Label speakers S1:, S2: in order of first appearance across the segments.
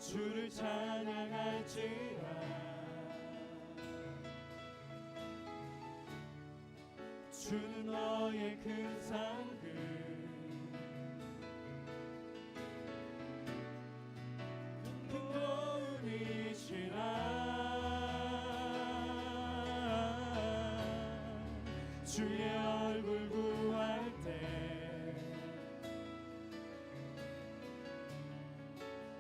S1: 주를 찬양할지라. 주는 너의 큰 상급 근본이시라. 주의 얼굴 구할 때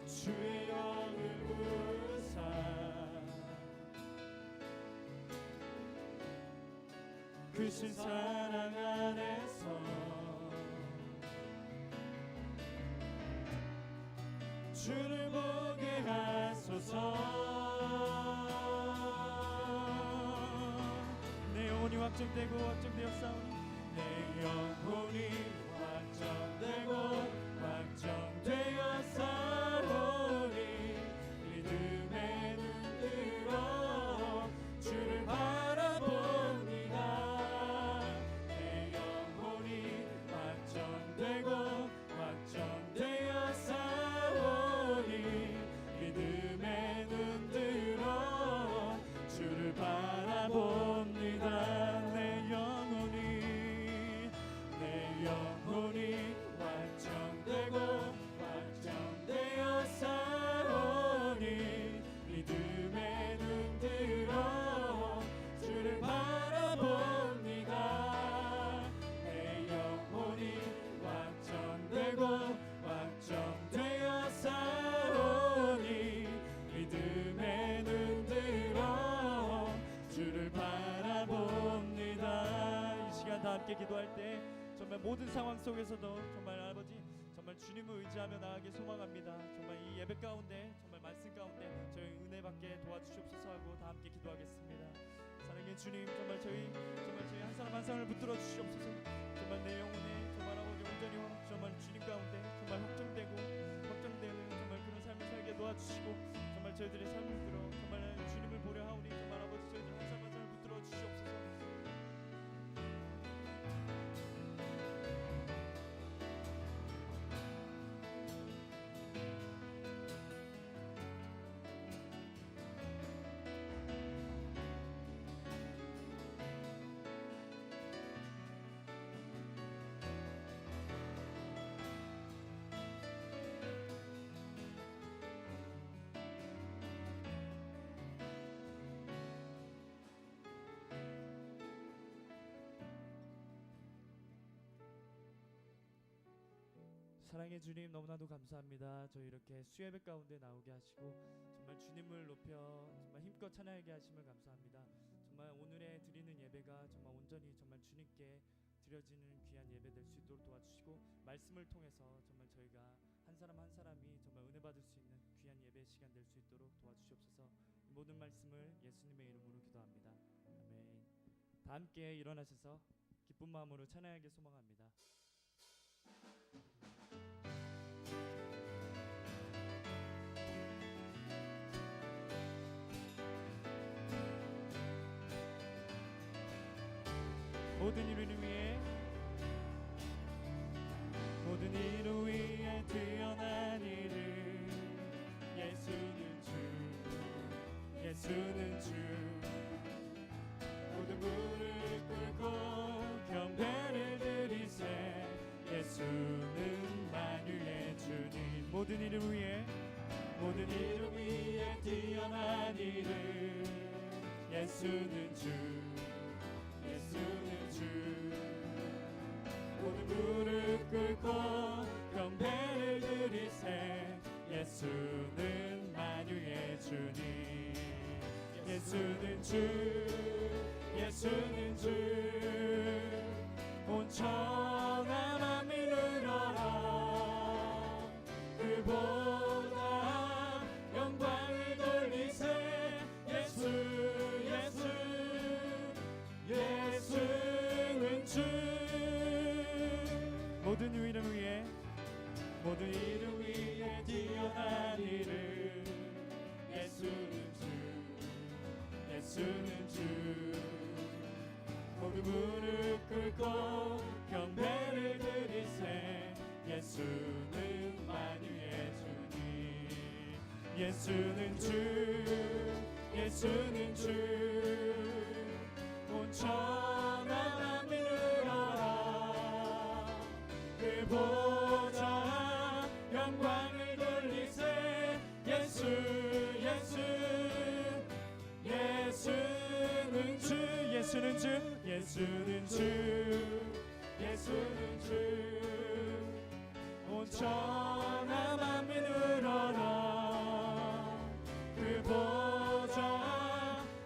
S1: 주의 영을 부으사 크신 사랑 안에서 주를 보게 하소서. 내 영혼이 확정되고 확정되었사오니 내 영혼이 확정되고 확정되었사오니 믿음의 눈 들어 주를 바라봅니다. 내 영혼이 확정되고 확정되었사오니 믿음의 눈 들어 주를 바라봅니다. 내 영혼이 확정되고 확정되었사오니 믿음의 눈 들어 주를 바라봅니다. 내 영혼이 확정되고 확정되었사오니 믿음의 눈 들어 주를 바라봅니다. 이 시간 다 함께 기도할 때 정말 모든 상황 속에서도 정말 아버지 정말 주님을 의지하며 나아가기 소망합니다. 정말 이 예배 가운데 정말 말씀 가운데 저희 은혜 받게 도와주시옵소서 하고 다 함께 기도하겠습니다. 사랑의 주님 정말 저희 한 사람 한 사람을 붙들어 주시옵소서. 정말 내 영혼에 정말 아버지 온전히 정말 주님 가운데 정말 확정되는 정말 그런 삶을 살게 도와주시고 정말 저희들의 삶을 들어 정말 주님을 보려 하오니 정말 아버지 저희들 한 사람 한 사람을 붙들어 주시옵소서. 사랑의 주님 너무나도 감사합니다. 저희 이렇게 수예배 가운데 나오게 하시고 정말 주님을 높여 정말 힘껏 찬양하게 하심을 감사합니다. 정말 오늘의 드리는 예배가 정말 온전히 정말 주님께 드려지는 귀한 예배 될 수 있도록 도와주시고 말씀을 통해서 정말 저희가 한 사람 한 사람이 정말 은혜 받을 수 있는 귀한 예배 시간 될 수 있도록 도와주시옵소서. 모든 말씀을 예수님의 이름으로 기도합니다. 아멘. 다 함께 일어나셔서 기쁜 마음으로 찬양하게 소망합니다. 모든 일을 위해 모든 일을 위해 태어난 이를 예수는 주 예수는 주 모든 무릎 꿇고 경배를 드리세 예수는 만유의 주님 모든 일을 위해 태어난 이를 예수는 주 예수는 주 모든 무릎 꿇고 경배를 드리세 예수는 만유의 주님 예수는 주 예수는 주 온 천하 만민을 알아 그보다 영광을 돌리세 예수는 주 모든 일을 위해 태어난 이를 예수는 주 모든 무릎 꿇고 경배를 드리세 예수는 만유의 주님 예수는 주 예수는 주 온 천하 믿으라 그 보좌 영광을 돌리세 예수 예수 예수는 주 예수는 주 예수는 주 예수는 주 온 천하 만민 으러라 그 보좌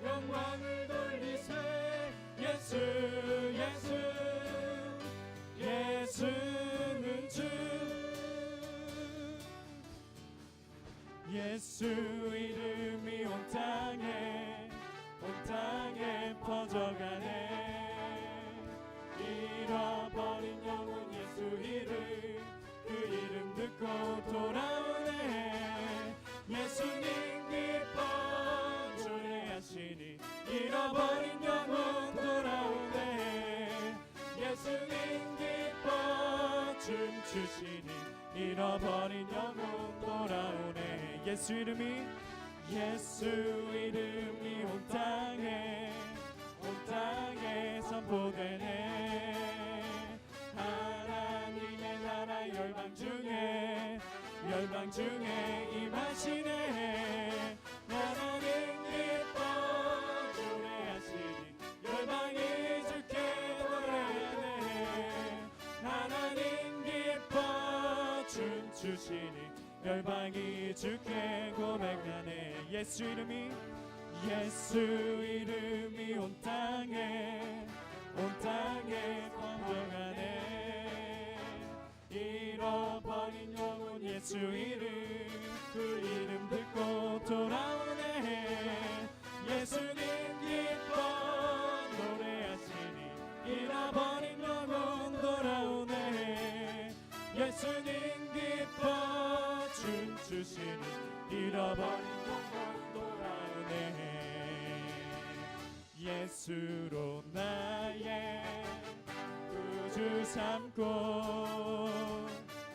S1: 영광을 돌리세 예수 예수 예수는 주 예수 이름이 온 땅에 퍼져가네 잃어버린 영혼 예수 이름 그 이름 듣고 돌아오네 예수님 기뻐 노래하시니 잃어버린 영혼 돌아오네 예수님 기뻐 춤추시니 잃어버린 영혼 돌아오네 예수 이름이 온 땅에 선포되네 하나님의 나라 열방 중에 임하시네 하나님 기뻐 노래하시니 열방이 주께 노래하네 하나님 기뻐 춤추시니 열방이 주께 고백하네 예수 이름이 온 땅에 번져가네 잃어버린 영혼 예수 이름 그 이름 듣고 돌아오네 예수님 기뻐 노래하시니 잃어버린 영혼 돌아오네 예수님 기뻐 춤추시니 잃어버린 영혼 돌아오네 예수로 나의 구주 삼고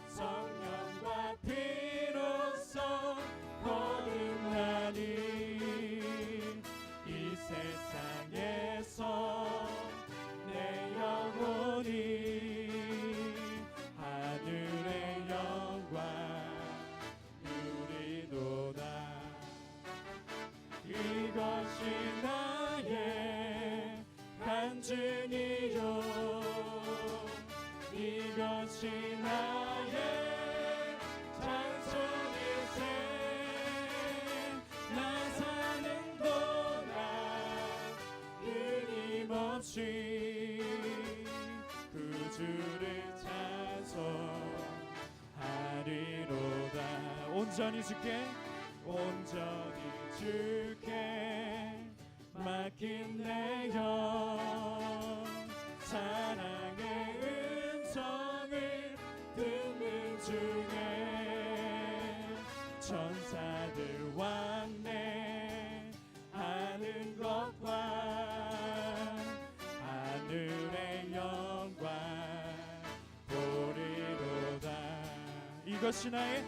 S1: 성령과 피로써 거듭나니 이 세상에서 내 영혼이 하늘의 영광 누리도다 이것이 나의 간증이요 이것이 나의 찬송일세 나 사는 동안 끊임없이 그 주를 찬송하리로다 온전히 주께 맡긴 내 영 사랑의 음성을 듣는 중에 천사들 왕래 하는 것과 하늘의 영광 보리로다 이것이 나의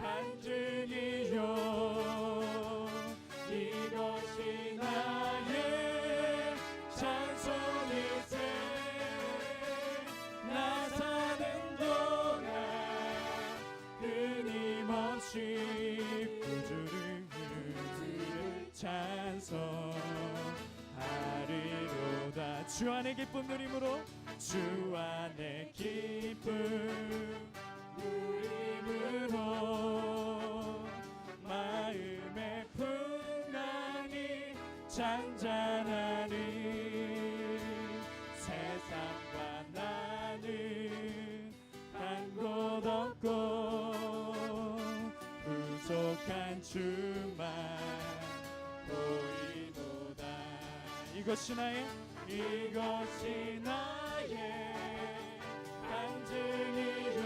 S1: 간증이요 이것이 나의 찬송일세 나 사는 동안 끊임없이 구주를 찬송하리로다 주 안의 기쁨 누림으로 주 안의 기쁨 누림으로 마음의 풍랑이 잔잔하니 세상과 나는 한 곳 없고 부족한 주만 보이도다 이것이 나의 간증이요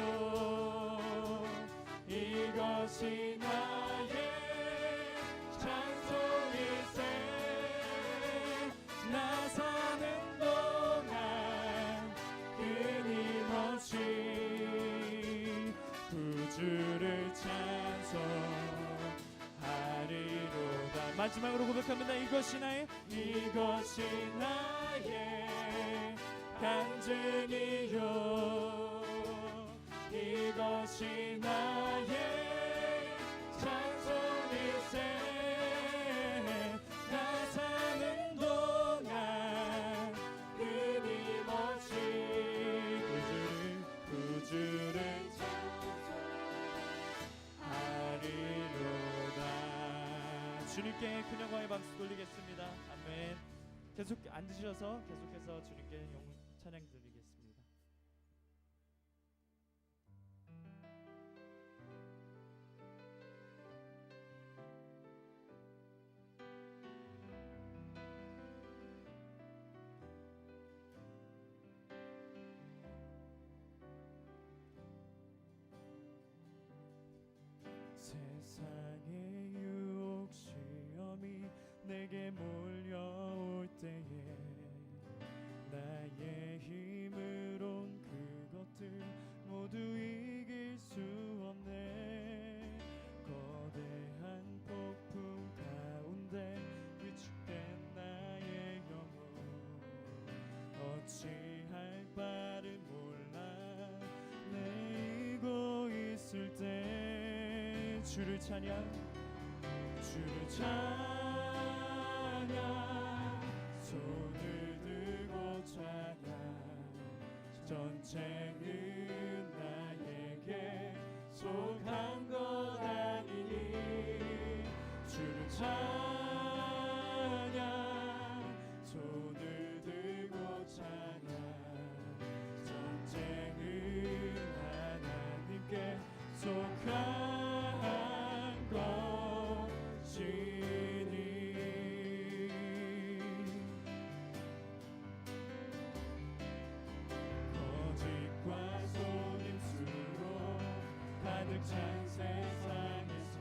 S1: 이것이 나의 찬송일세 나 사는 동안 끊임없이 그 마지막으로 고백합니다. 이것이 나의 간증이요, 이것이 나의 찬송일세. 나 사는 동안 끊임없이 구주를 찬송하리로다. 주님께 큰 영광의 박수 돌리겠습니다. 아멘. 계속 앉으셔서 계속해서 주님께 찬양 드리겠습니다. 세상의 유혹 시험이 내게 몰려올 때에 나의 힘으론 그것들 모두 이길 수 없네. 거대한 폭풍 가운데 위축된 나의 영혼 어찌할 바를 몰라 내이고 있을 때 주를 찬양 손을 들고 찬양. 전쟁은 나에게 속한 것 아니니 주를 찬양. 손을 들고 찬양. 전쟁은 하나님께 속한 찬 세상에서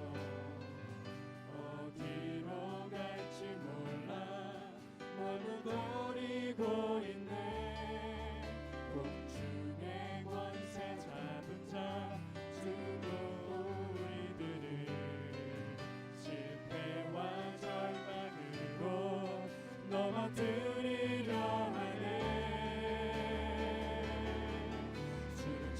S1: 어디로 갈지 몰라 머뭇거리고 있네. 공중의 권세 잡은 자 주로 우리들을 실패와 절망으로 넘어뜨리려 하네. 주를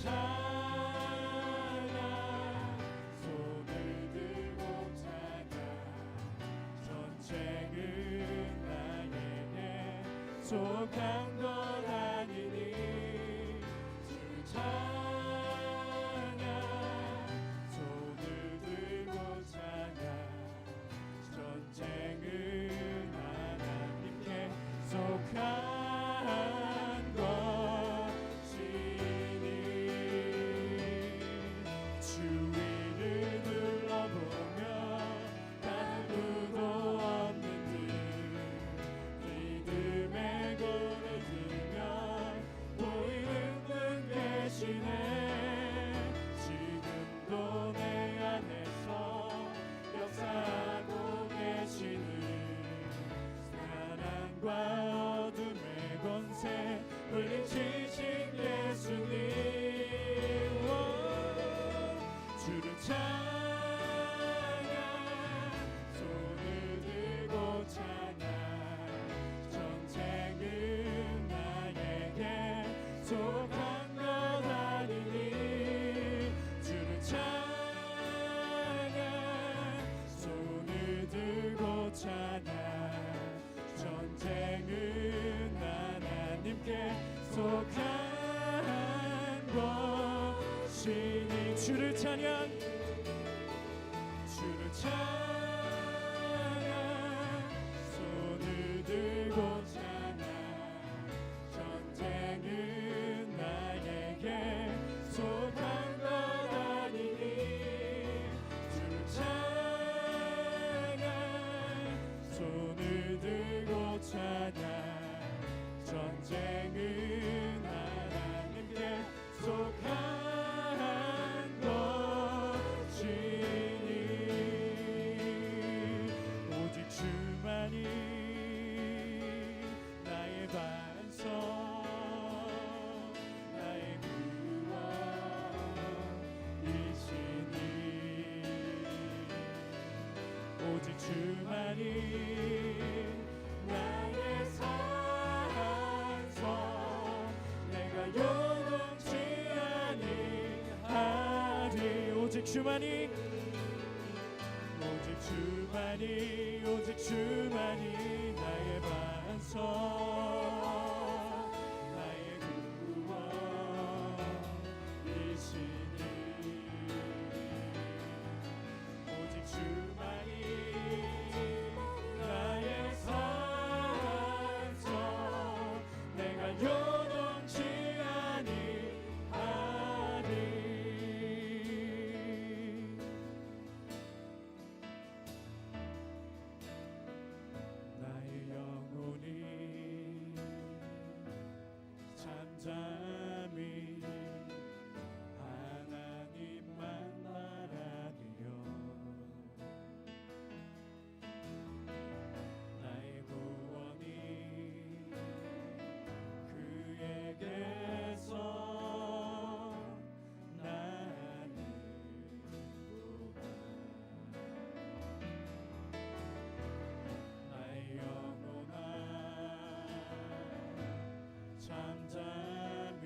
S1: 속한 것 아니니 주를 찬양. 손을 들고 찬양. 전쟁은 하나님께 속한 것이니 주위를 둘러보며 아무도 없는 믿음의 손을 들며 보이는 분 계시네. 지금도 내 안에서 역사하고 계시는 사랑과 어둠의 권세 물리치신 예수님. 주를 찬양. 손을 들고 찬양. 전쟁은 나에게 속한 것 아니니 주를 찬양. 손을 들고 찬양. 전쟁은 하나님께 속한 것이니 주를 찬양. 주를 찬양. 손을 들고 찬양. 전쟁은 나에게 속한 것 아니니 주를 찬양. 손을 들고 찬양. 전쟁은 하나님께 속한 것이니 주만이 나의 산소 내가 요동치 아니하리 오직 주만이 오직 주만이 나의 반석 나의 구원이시니 오직 주만이 나의 산소 내가 요동치 아니하리 나의 영혼이 잠잠히 하나님만 바라리요 나의 구원이 그에게서 나는도다 나의 영혼아 잠잠히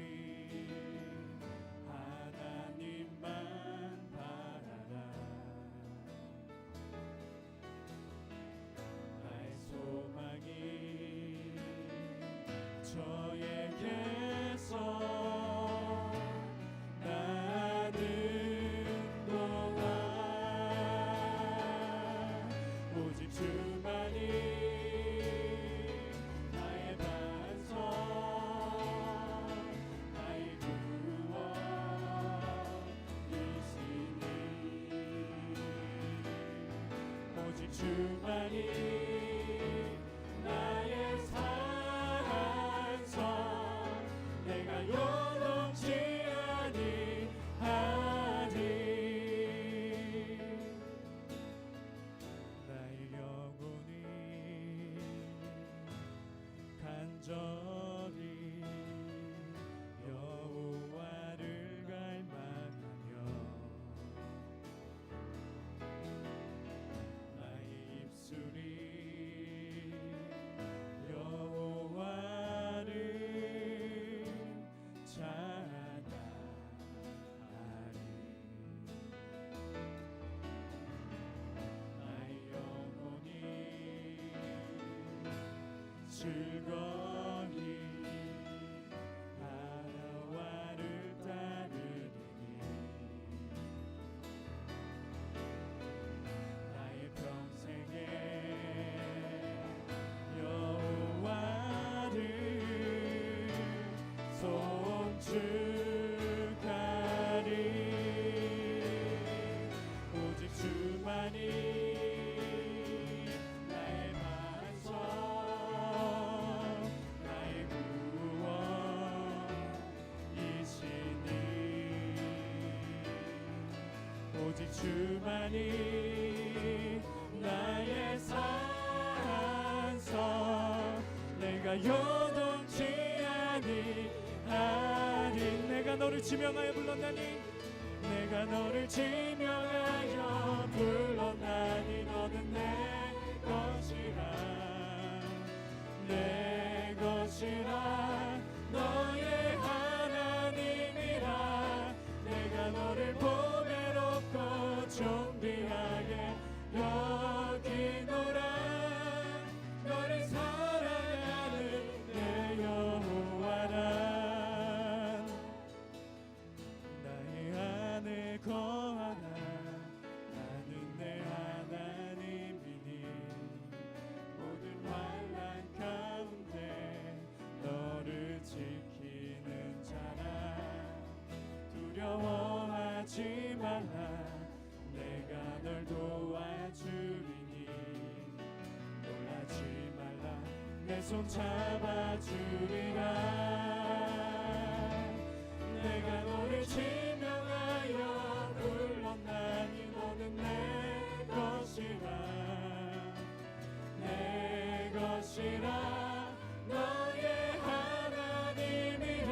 S1: 하나님만 바라라 나의 소망이 저에게서 나는도다 오직 주만이 나의 반석 나의 구원이시니 오직 주만이 나의 산성 내가 요동치 아니하리 나의 영혼이 간절히 여호와를 갈망하며 나의 입술이 여호와를 찬양하리 나의 영혼이 즐거이 여호와를 따르리니 나의 평생에 여호와를 송축하리 오직 주만이 나의 반석 나의 구원이시니 오직 주만이 나의 산성 내가 요동치 아니하리 내가 너를 지명하여 불렀나니 내가 너를 지명하여 불렀나니 너는 내 것이라 내 것이라 너의 하나님이라 내가 너를 보배롭고 존귀하게 여기노라 너를 사랑하는 내 여호와라 나의 안에 거하라 나는 내 하나님이니 모든 환난 가운데 너를 지키는 자라 두려워하지 말라 내가 널 도와주리니 놀라지 말라 내 손 잡아주리라 내가 너를 지명하여 불렀나니 너는 내 것이라 내 것이라 너의 하나님이라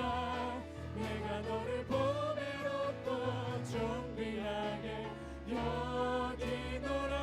S1: 내가 너를 보배롭고 존귀하게 여기노라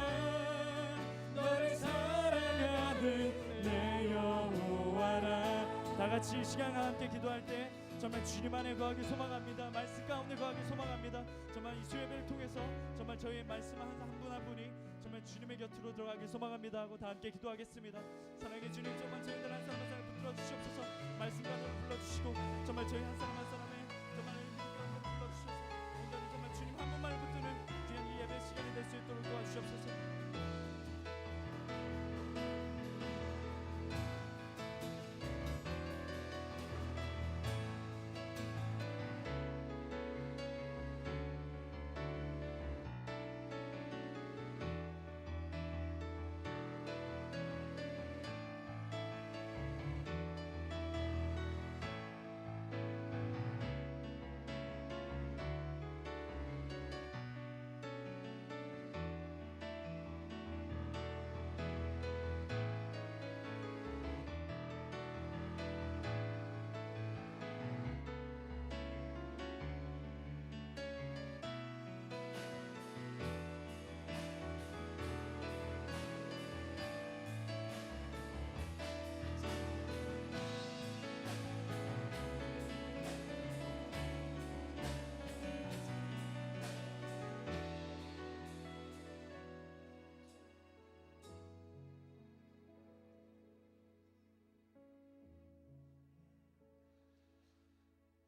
S1: 이 시간 함께 기도할 때 정말 주님 안에 거하기 소망합니다. 말씀 가운데 거하기 소망합니다. 정말 이 수예배를 통해서 정말 저희의 말씀 한 분 한 분이 정말 주님의 곁으로 들어가기 소망합니다 하고 다 함께 기도하겠습니다. 사랑의 주님, 정말 저희들 한 사람 한 사람 붙들어 주시옵소서. 말씀 가운데 불러주시고 정말 저희 한 사람 한 사람의 정말 힘을 불러주셔서 온전히 정말 주님 한 분만을 붙드는 귀한 이 예배 시간이 될 수 있도록 도와주시옵소서.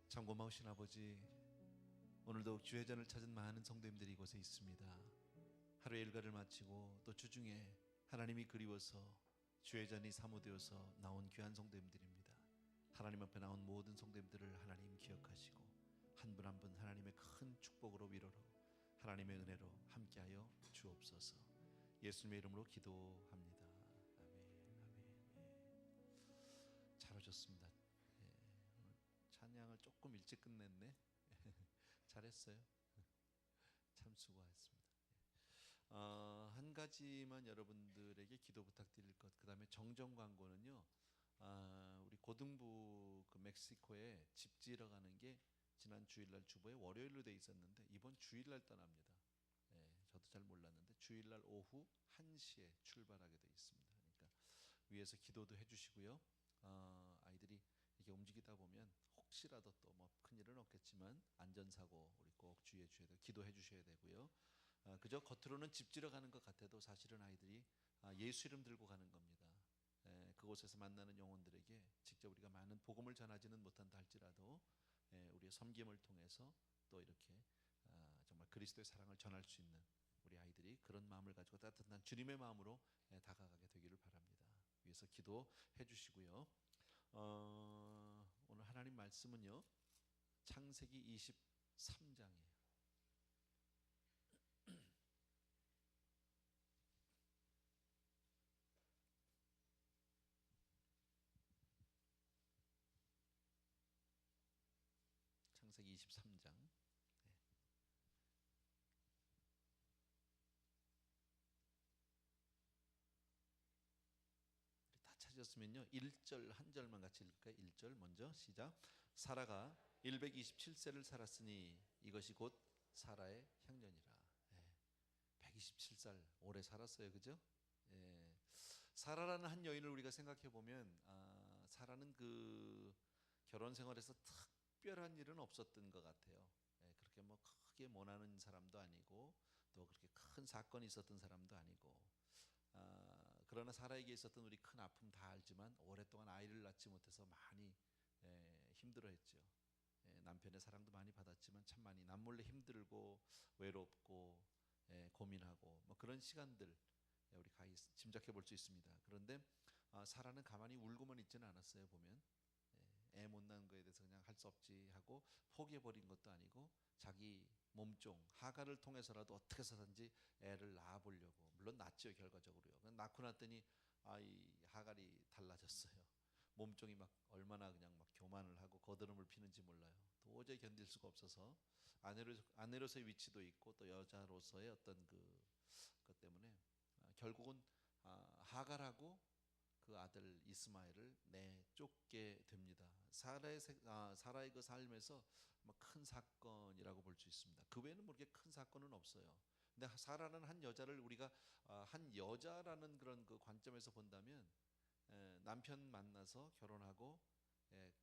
S2: 참 고마우신 아버지, 오늘도 주회전을 찾은 많은 성도님들이 이곳에 있습니다. 하루의 일과를 마치고 또 주중에 하나님이 그리워서 주회전이 사모되어서 나온 귀한 성도님들입니다. 하나님 앞에 나온 모든 성도님들을 하나님 기억하시고 한 분 한 분 하나님의 큰 축복으로 위로로 하나님의 은혜로 함께하여 주옵소서. 예수님의 이름으로 기도합니다. 아멘. 아멘. 잘 오셨습니다. 찬양을 조금 일찍 끝냈네. 잘했어요. 참 수고하셨습니다. 한 가지만 여러분들에게 기도 부탁드릴 것. 그 다음에 정정 광고는요. 우리 고등부 그 멕시코에 집 지으러 가는 게 지난 주일날 주보에 월요일로 돼 있었는데 이번 주일날 떠납니다. 저도 잘 몰랐는데 주일날 오후 1시에 출발하게 돼 있습니다. 그러니까 위에서 기도도 해주시고요. 아이들이 이렇게 움직이다 보면 혹시라도 또 뭐 큰일은 없겠지만 안전사고 우리 꼭 주의해 주셔야 되고 기도해 주셔야 되고요. 그저 겉으로는 집 지러 가는 것 같아도 사실은 아이들이 예수 이름 들고 가는 겁니다. 그곳에서 만나는 영혼들에게 직접 우리가 많은 복음을 전하지는 못한다 할지라도 우리의 섬김을 통해서 또 이렇게 정말 그리스도의 사랑을 전할 수 있는 우리 아이들이 그런 마음을 가지고 따뜻한 주님의 마음으로 다가가게 되기를 바랍니다. 위에서 기도해 주시고요. 오늘 하나님 말씀은요 창세기 23장이에요. 창세기 23장. 다 찾았으면요 1절 한 절만 같이 읽을까요? 1절 먼저 시작. 사라가 127세를 살았으니 이것이 곧 사라의 향년이라. 127살 오래 살았어요, 그죠? 사라라는 한 여인을 우리가 생각해 보면 사라는 그 결혼 생활에서 특별한 일은 없었던 것 같아요. 그렇게 뭐 크게 모나는 사람도 아니고 또 그렇게 큰 사건이 있었던 사람도 아니고. 그러나 사라에게 있었던 우리 큰 아픔 다 알지만 오랫동안 아이를 낳지 못해서 많이 힘들어했죠. 남편의 사랑도 많이 받았지만 참 많이 남몰래 힘들고 외롭고 고민하고 뭐 그런 시간들 우리 짐작해 볼 수 있습니다. 그런데 사라는 가만히 울고만 있지는 않았어요. 보면 애 못 낳은 거에 대해서 그냥 할 수 없지 하고 포기해 버린 것도 아니고 자기 몸종 하갈을 통해서라도 어떻게 해서든지 애를 낳아보려고. 물론 낳죠, 결과적으로요. 낳고 났더니 이 하갈이 달라졌어요. 몸종이 막 얼마나 그냥 막 교만을 하고 거드름을 피는지 몰라요. 도저히 견딜 수가 없어서 아내로서의 위치도 있고 또 여자로서의 어떤 것 때문에 결국은 하갈하고 그 아들 이스마엘을 내쫓게 됩니다. 사라의 그 삶에서 큰 사건이라고 볼 수 있습니다. 그 외에는 뭐 그렇게 큰 사건은 없어요. 근데 사라는 한 여자를 우리가 한 여자라는 그런 그 관점에서 본다면 남편 만나서 결혼하고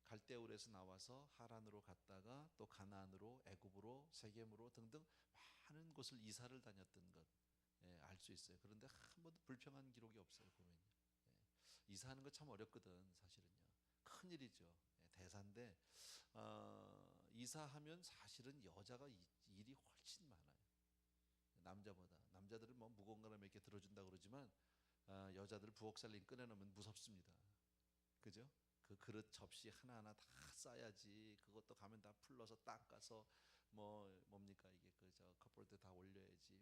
S2: 갈대울에서 나와서 하란으로 갔다가 또 가나안으로, 애굽으로, 세겜으로 등등 많은 곳을 이사를 다녔던 것 알 수 있어요. 그런데 한 번도 불평한 기록이 없어요. 보면요. 이사하는 거 참 어렵거든 사실은요. 큰 일이죠. 대사인데 이사하면 사실은 여자가 일이 훨씬 많아요. 남자보다. 남자들은 뭐 무거운 거나 몇 개 들어준다 그러지만 여자들 부엌 살림 꺼내놓으면 무섭습니다. 그죠? 그 그릇 접시 하나하나 다 싸야지. 그것도 가면 다 풀러서 닦아서 뭐 뭡니까 이게 그저 컵볼드 다 올려야지.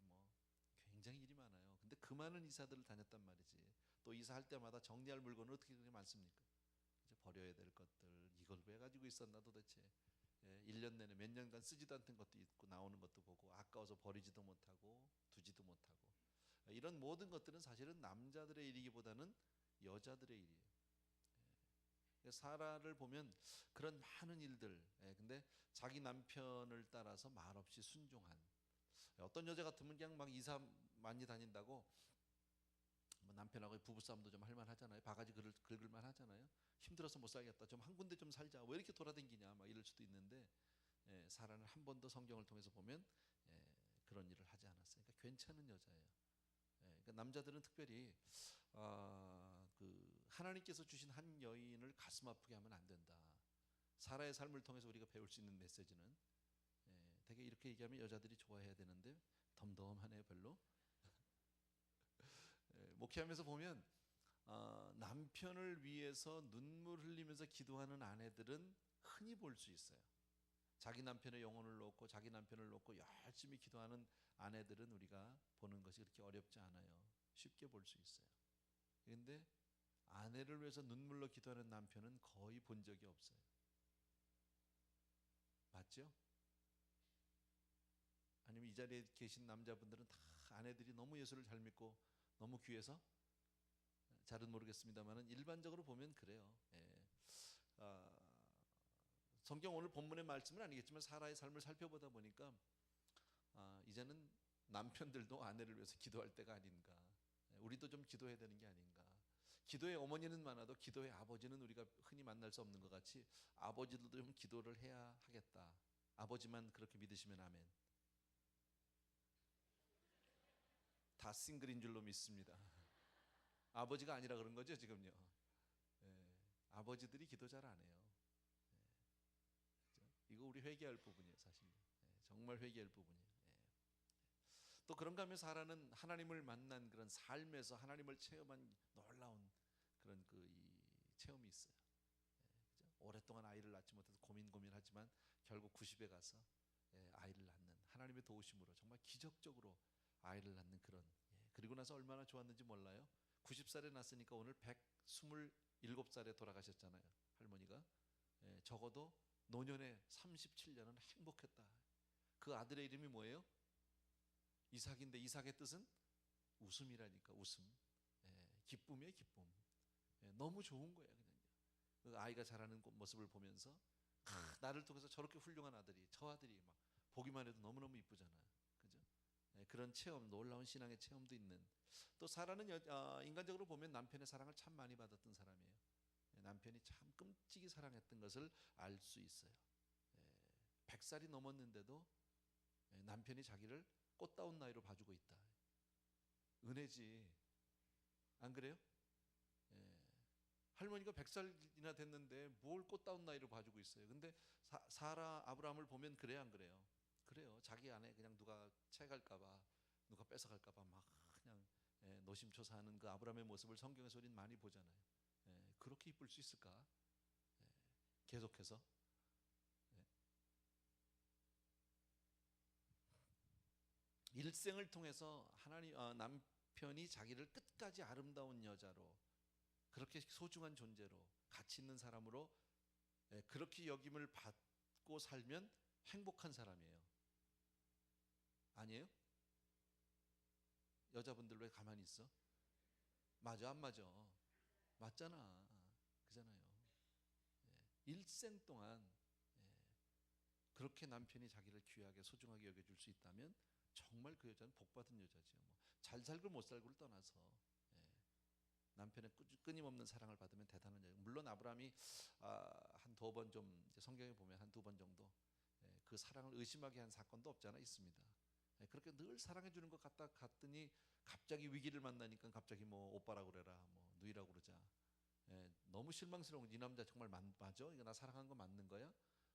S2: 뭐 굉장히 일이 많아요. 근데 그 많은 이사들을 다녔단 말이지. 또 이사할 때마다 정리할 물건은 어떻게 그렇게 많습니까? 이제 버려야 될 것들 이걸 왜 가지고 있었나 도대체. 1년 내내 몇 년간 쓰지도 않던 것도 있고 나오는 것도 보고 아까워서 버리지도 못하고 두지도 못하고 이런 모든 것들은 사실은 남자들의 일이기보다는 여자들의 일이에요. 사라를 보면 그런 많은 일들, 근데 자기 남편을 따라서 말없이 순종한. 어떤 여자 같으면 그냥 막 이사 많이 다닌다고 뭐 남편하고 부부싸움도 좀 할만하잖아요. 바가지 긁을만 하잖아요. 힘들어서 못 살겠다. 좀 한 군데 좀 살자. 왜 이렇게 돌아다니냐 막 이럴 수도 있는데 사라는 한 번도 성경을 통해서 보면 그런 일을 하지 않았어요. 그러니까 괜찮은 여자예요. 그러니까 남자들은 특별히 그 하나님께서 주신 한 여인을 가슴 아프게 하면 안 된다. 사라의 삶을 통해서 우리가 배울 수 있는 메시지는 되게 이렇게 얘기하면 여자들이 좋아해야 되는데 덤덤하네요 별로. 목회하면서 보면 남편을 위해서 눈물 흘리면서 기도하는 아내들은 흔히 볼 수 있어요. 자기 남편의 영혼을 놓고 자기 남편을 놓고 열심히 기도하는 아내들은 우리가 보는 것이 그렇게 어렵지 않아요. 쉽게 볼 수 있어요. 그런데 아내를 위해서 눈물로 기도하는 남편은 거의 본 적이 없어요. 맞죠? 아니면 이 자리에 계신 남자분들은 다 아내들이 너무 예수를 잘 믿고 너무 귀해서 잘은 모르겠습니다만은 일반적으로 보면 그래요. 성경 오늘 본문의 말씀은 아니겠지만 사라의 삶을 살펴보다 보니까 이제는 남편들도 아내를 위해서 기도할 때가 아닌가. 우리도 좀 기도해야 되는 게 아닌가. 기도의 어머니는 많아도 기도의 아버지는 우리가 흔히 만날 수 없는 것 같이 아버지들도 좀 기도를 해야 하겠다. 아버지만 그렇게 믿으시면 아멘. 다 싱글인 줄로 믿습니다. 아버지가 아니라 그런 거죠 지금요. 아버지들이 기도 잘 안 해요. 이거 우리 회개할 부분이에요 사실. 정말 회개할 부분이에요. 또 그런가 하면 사라는 하나님을 만난 그런 삶에서 하나님을 체험한 놀라운 그런 이 체험이 있어요. 그죠? 오랫동안 아이를 낳지 못해서 고민하지만 결국 90에 가서 아이를 낳는 하나님의 도우심으로 정말 기적적으로 아이를 낳는 그런. 그리고 나서 얼마나 좋았는지 몰라요. 90살에 낳았으니까 오늘 127살에 돌아가셨잖아요. 할머니가. 적어도 노년의 37년은 행복했다. 그 아들의 이름이 뭐예요? 이삭인데 이삭의 뜻은 웃음이라니까. 웃음. 기쁨이에요 기쁨. 너무 좋은 거예요 그냥. 그 아이가 자라는 모습을 보면서 나를 통해서 저렇게 훌륭한 아들이, 저 아들이 막 보기만 해도 너무너무 이쁘잖아요. 그죠? 그런 체험, 놀라운 신앙의 체험도 있는. 또 사라는 인간적으로 보면 남편의 사랑을 참 많이 받았던 사람이에요. 남편이 참 끔찍이 사랑했던 것을 알 수 있어요. 100살이 넘었는데도 남편이 자기를 꽃다운 나이로 봐주고 있다. 은혜지. 안 그래요? 할머니가 100살이나 됐는데 뭘 꽃다운 나이로 봐주고 있어요. 근데 사라 아브라함을 보면 그래요 안 그래요? 그래요. 자기 안에 그냥 누가 채갈까봐, 누가 뺏어갈까봐 막 그냥 노심초사하는 그 아브라함의 모습을 성경에서 우리는 많이 보잖아요. 그렇게 이쁠 수 있을까? 계속해서. 일생을 통해서 남편이 자기를 끝까지 아름다운 여자로, 그렇게 소중한 존재로, 가치 있는 사람으로 그렇게 여김을 받고 살면 행복한 사람이에요. 아니에요? 여자분들 왜 가만히 있어? 맞아 안 맞아? 맞잖아. 그잖아요. 일생 동안 그렇게 남편이 자기를 귀하게 소중하게 여겨줄 수 있다면 정말 그 여자는 복받은 여자죠. 잘 살고 못 살고를 떠나서 남편의 끊임없는 사랑을 받으면 대단한 여정. 물론 아브라함이 한 두 번 좀 성경에 보면 한 두 번 정도 그 사랑을 의심하게 한 사건도 없잖아 있습니다. 그렇게 늘 사랑해 주는 것 같더니 갑자기 위기를 만나니까 갑자기 뭐 오빠라고 그래라, 뭐 누이라고 그러자. 너무 실망스러운 이 남자 정말 맞아? 이거 나 사랑한 거 맞는 거야?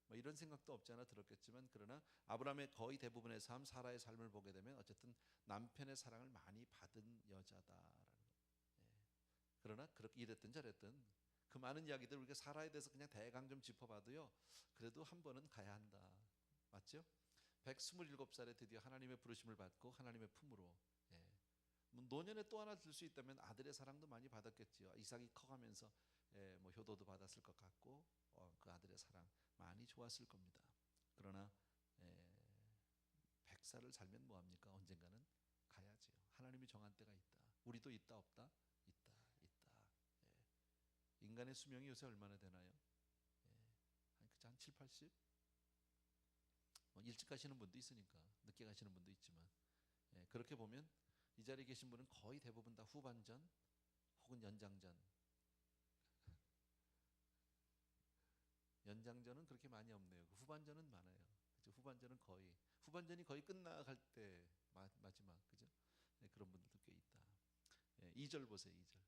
S2: 뭐 이런 생각도 없지 않아 들었겠지만 그러나 아브라함의 거의 대부분의 삶, 사라의 삶을 보게 되면 어쨌든 남편의 사랑을 많이 받은 여자다라는 거. 그러나 그렇게 이랬든 저랬든 그 많은 이야기들 우리가 사라에 대해서 그냥 대강 좀 짚어봐도요. 그래도 한 번은 가야 한다. 맞죠? 127살에 드디어 하나님의 부르심을 받고 하나님의 품으로 뭐 노년에 또 하나 들 수 있다면 아들의 사랑도 많이 받았겠지요. 이삭이 커가면서 뭐 효도도 받았을 것 같고 그 아들의 사랑 많이 좋았을 겁니다. 그러나 100살을 살면 뭐합니까? 언젠가는 가야지요. 하나님이 정한 때가 있다. 우리도 있다 없다? 있다. 인간의 수명이 요새 얼마나 되나요? 한 7, 80? 뭐 일찍 가시는 분도 있으니까 늦게 가시는 분도 있지만 그렇게 보면 이 자리에 계신 분은 거의 대부분 다 후반전 혹은 연장전. 연장전은 그렇게 많이 없네요. 후반전은 많아요. 그죠? 후반전이 거의 끝나갈 때 마지막 그죠? 그런 분들도 꽤 있다. 2절 보세요. 2절.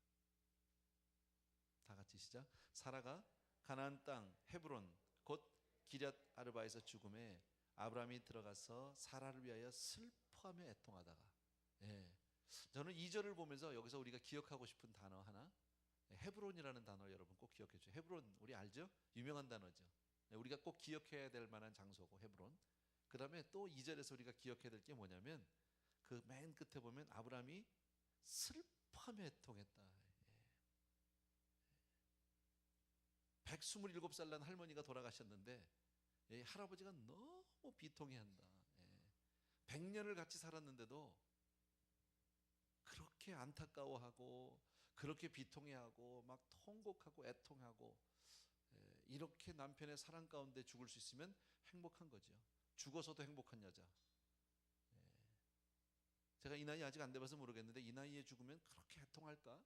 S2: 다 같이 시작. 사라가 가나안 땅 헤브론 곧 기럇 아르바에서 죽음에 아브라함이 들어가서 사라를 위하여 슬퍼하며 애통하다가. 저는 2절을 보면서 여기서 우리가 기억하고 싶은 단어 하나, 헤브론이라는 단어 여러분 꼭 기억해 주세요. 헤브론 우리 알죠? 유명한 단어죠. 우리가 꼭 기억해야 될 만한 장소고 헤브론. 그 다음에 또 2절에서 우리가 기억해야 될 게 뭐냐면 그 맨 끝에 보면 아브라함이 슬퍼하며 애통했다. 127살 난 할머니가 돌아가셨는데 할아버지가 너무 비통해한다. 100년을 같이 살았는데도 그렇게 안타까워하고 그렇게 비통해하고 막 통곡하고 애통하고 이렇게 남편의 사랑 가운데 죽을 수 있으면 행복한 거죠. 죽어서도 행복한 여자. 제가 이 나이 아직 안 돼봐서 모르겠는데 이 나이에 죽으면 그렇게 애통할까?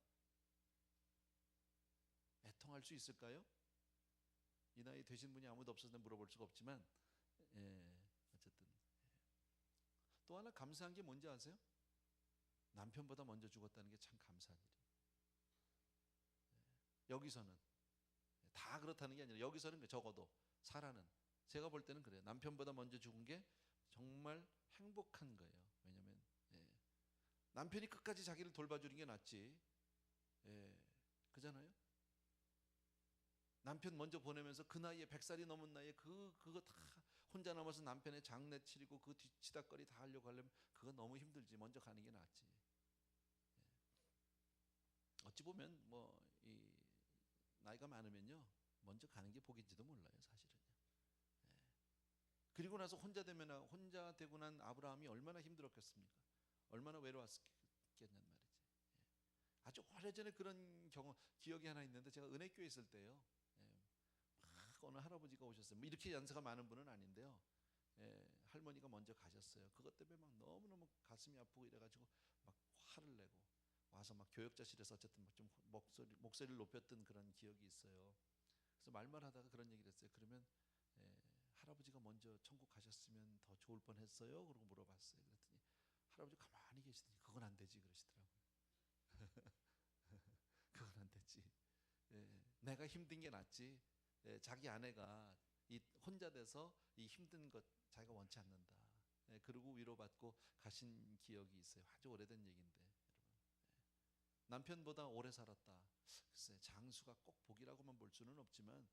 S2: 애통할 수 있을까요? 이 나이 되신 분이 아무도 없어서 물어볼 수가 없지만 어쨌든 또 하나 감사한 게 뭔지 아세요? 남편보다 먼저 죽었다는 게 참 감사한 일이에요. 여기서는 다 그렇다는 게 아니라 여기서는 적어도 사라는 제가 볼 때는 그래요. 남편보다 먼저 죽은 게 정말 행복한 거예요. 왜냐하면 남편이 끝까지 자기를 돌봐주는 게 낫지. 그잖아요. 남편 먼저 보내면서 그 나이에 100살이 넘은 나이에 그거 다 혼자 남아서 남편의 장례 치르고 그 뒤치다거리 다 하려고 하려면 그거 너무 힘들지. 먼저 가는 게 낫지. 어찌 보면 뭐 이 나이가 많으면요 먼저 가는 게 복인지도 몰라요 사실은요. 그리고 나서 혼자 되고 난 아브라함이 얼마나 힘들었겠습니까? 얼마나 외로웠겠냔 말이지. 아주 오래전에 그런 기억이 하나 있는데 제가 은혜교회 있을 때요. 막 어느 할아버지가 오셨어요. 뭐 이렇게 연세가 많은 분은 아닌데요. 할머니가 먼저 가셨어요. 그것 때문에 막 너무너무 가슴이 아프고 이래가지고 막 화를 내고 와서 막 교역자실에서 어쨌든 좀 목소리를 높였던 그런 기억이 있어요. 그래서 말만 하다가 그런 얘기를 했어요. 그러면 할아버지가 먼저 천국 가셨으면 더 좋을 뻔했어요. 그러고 물어봤어요. 그랬더니 할아버지 가만히 계시더니 그건 안 되지 그러시더라고요. 그건 안 되지. 내가 힘든 게 낫지. 자기 아내가 혼자 돼서 이 힘든 것 자기가 원치 않는다. 그러고 위로받고 가신 기억이 있어요. 아주 오래된 얘기인데 여러분. 남편보다 오래 살았다. 글쎄 장수가 꼭 복이라고만 볼 수는 없지만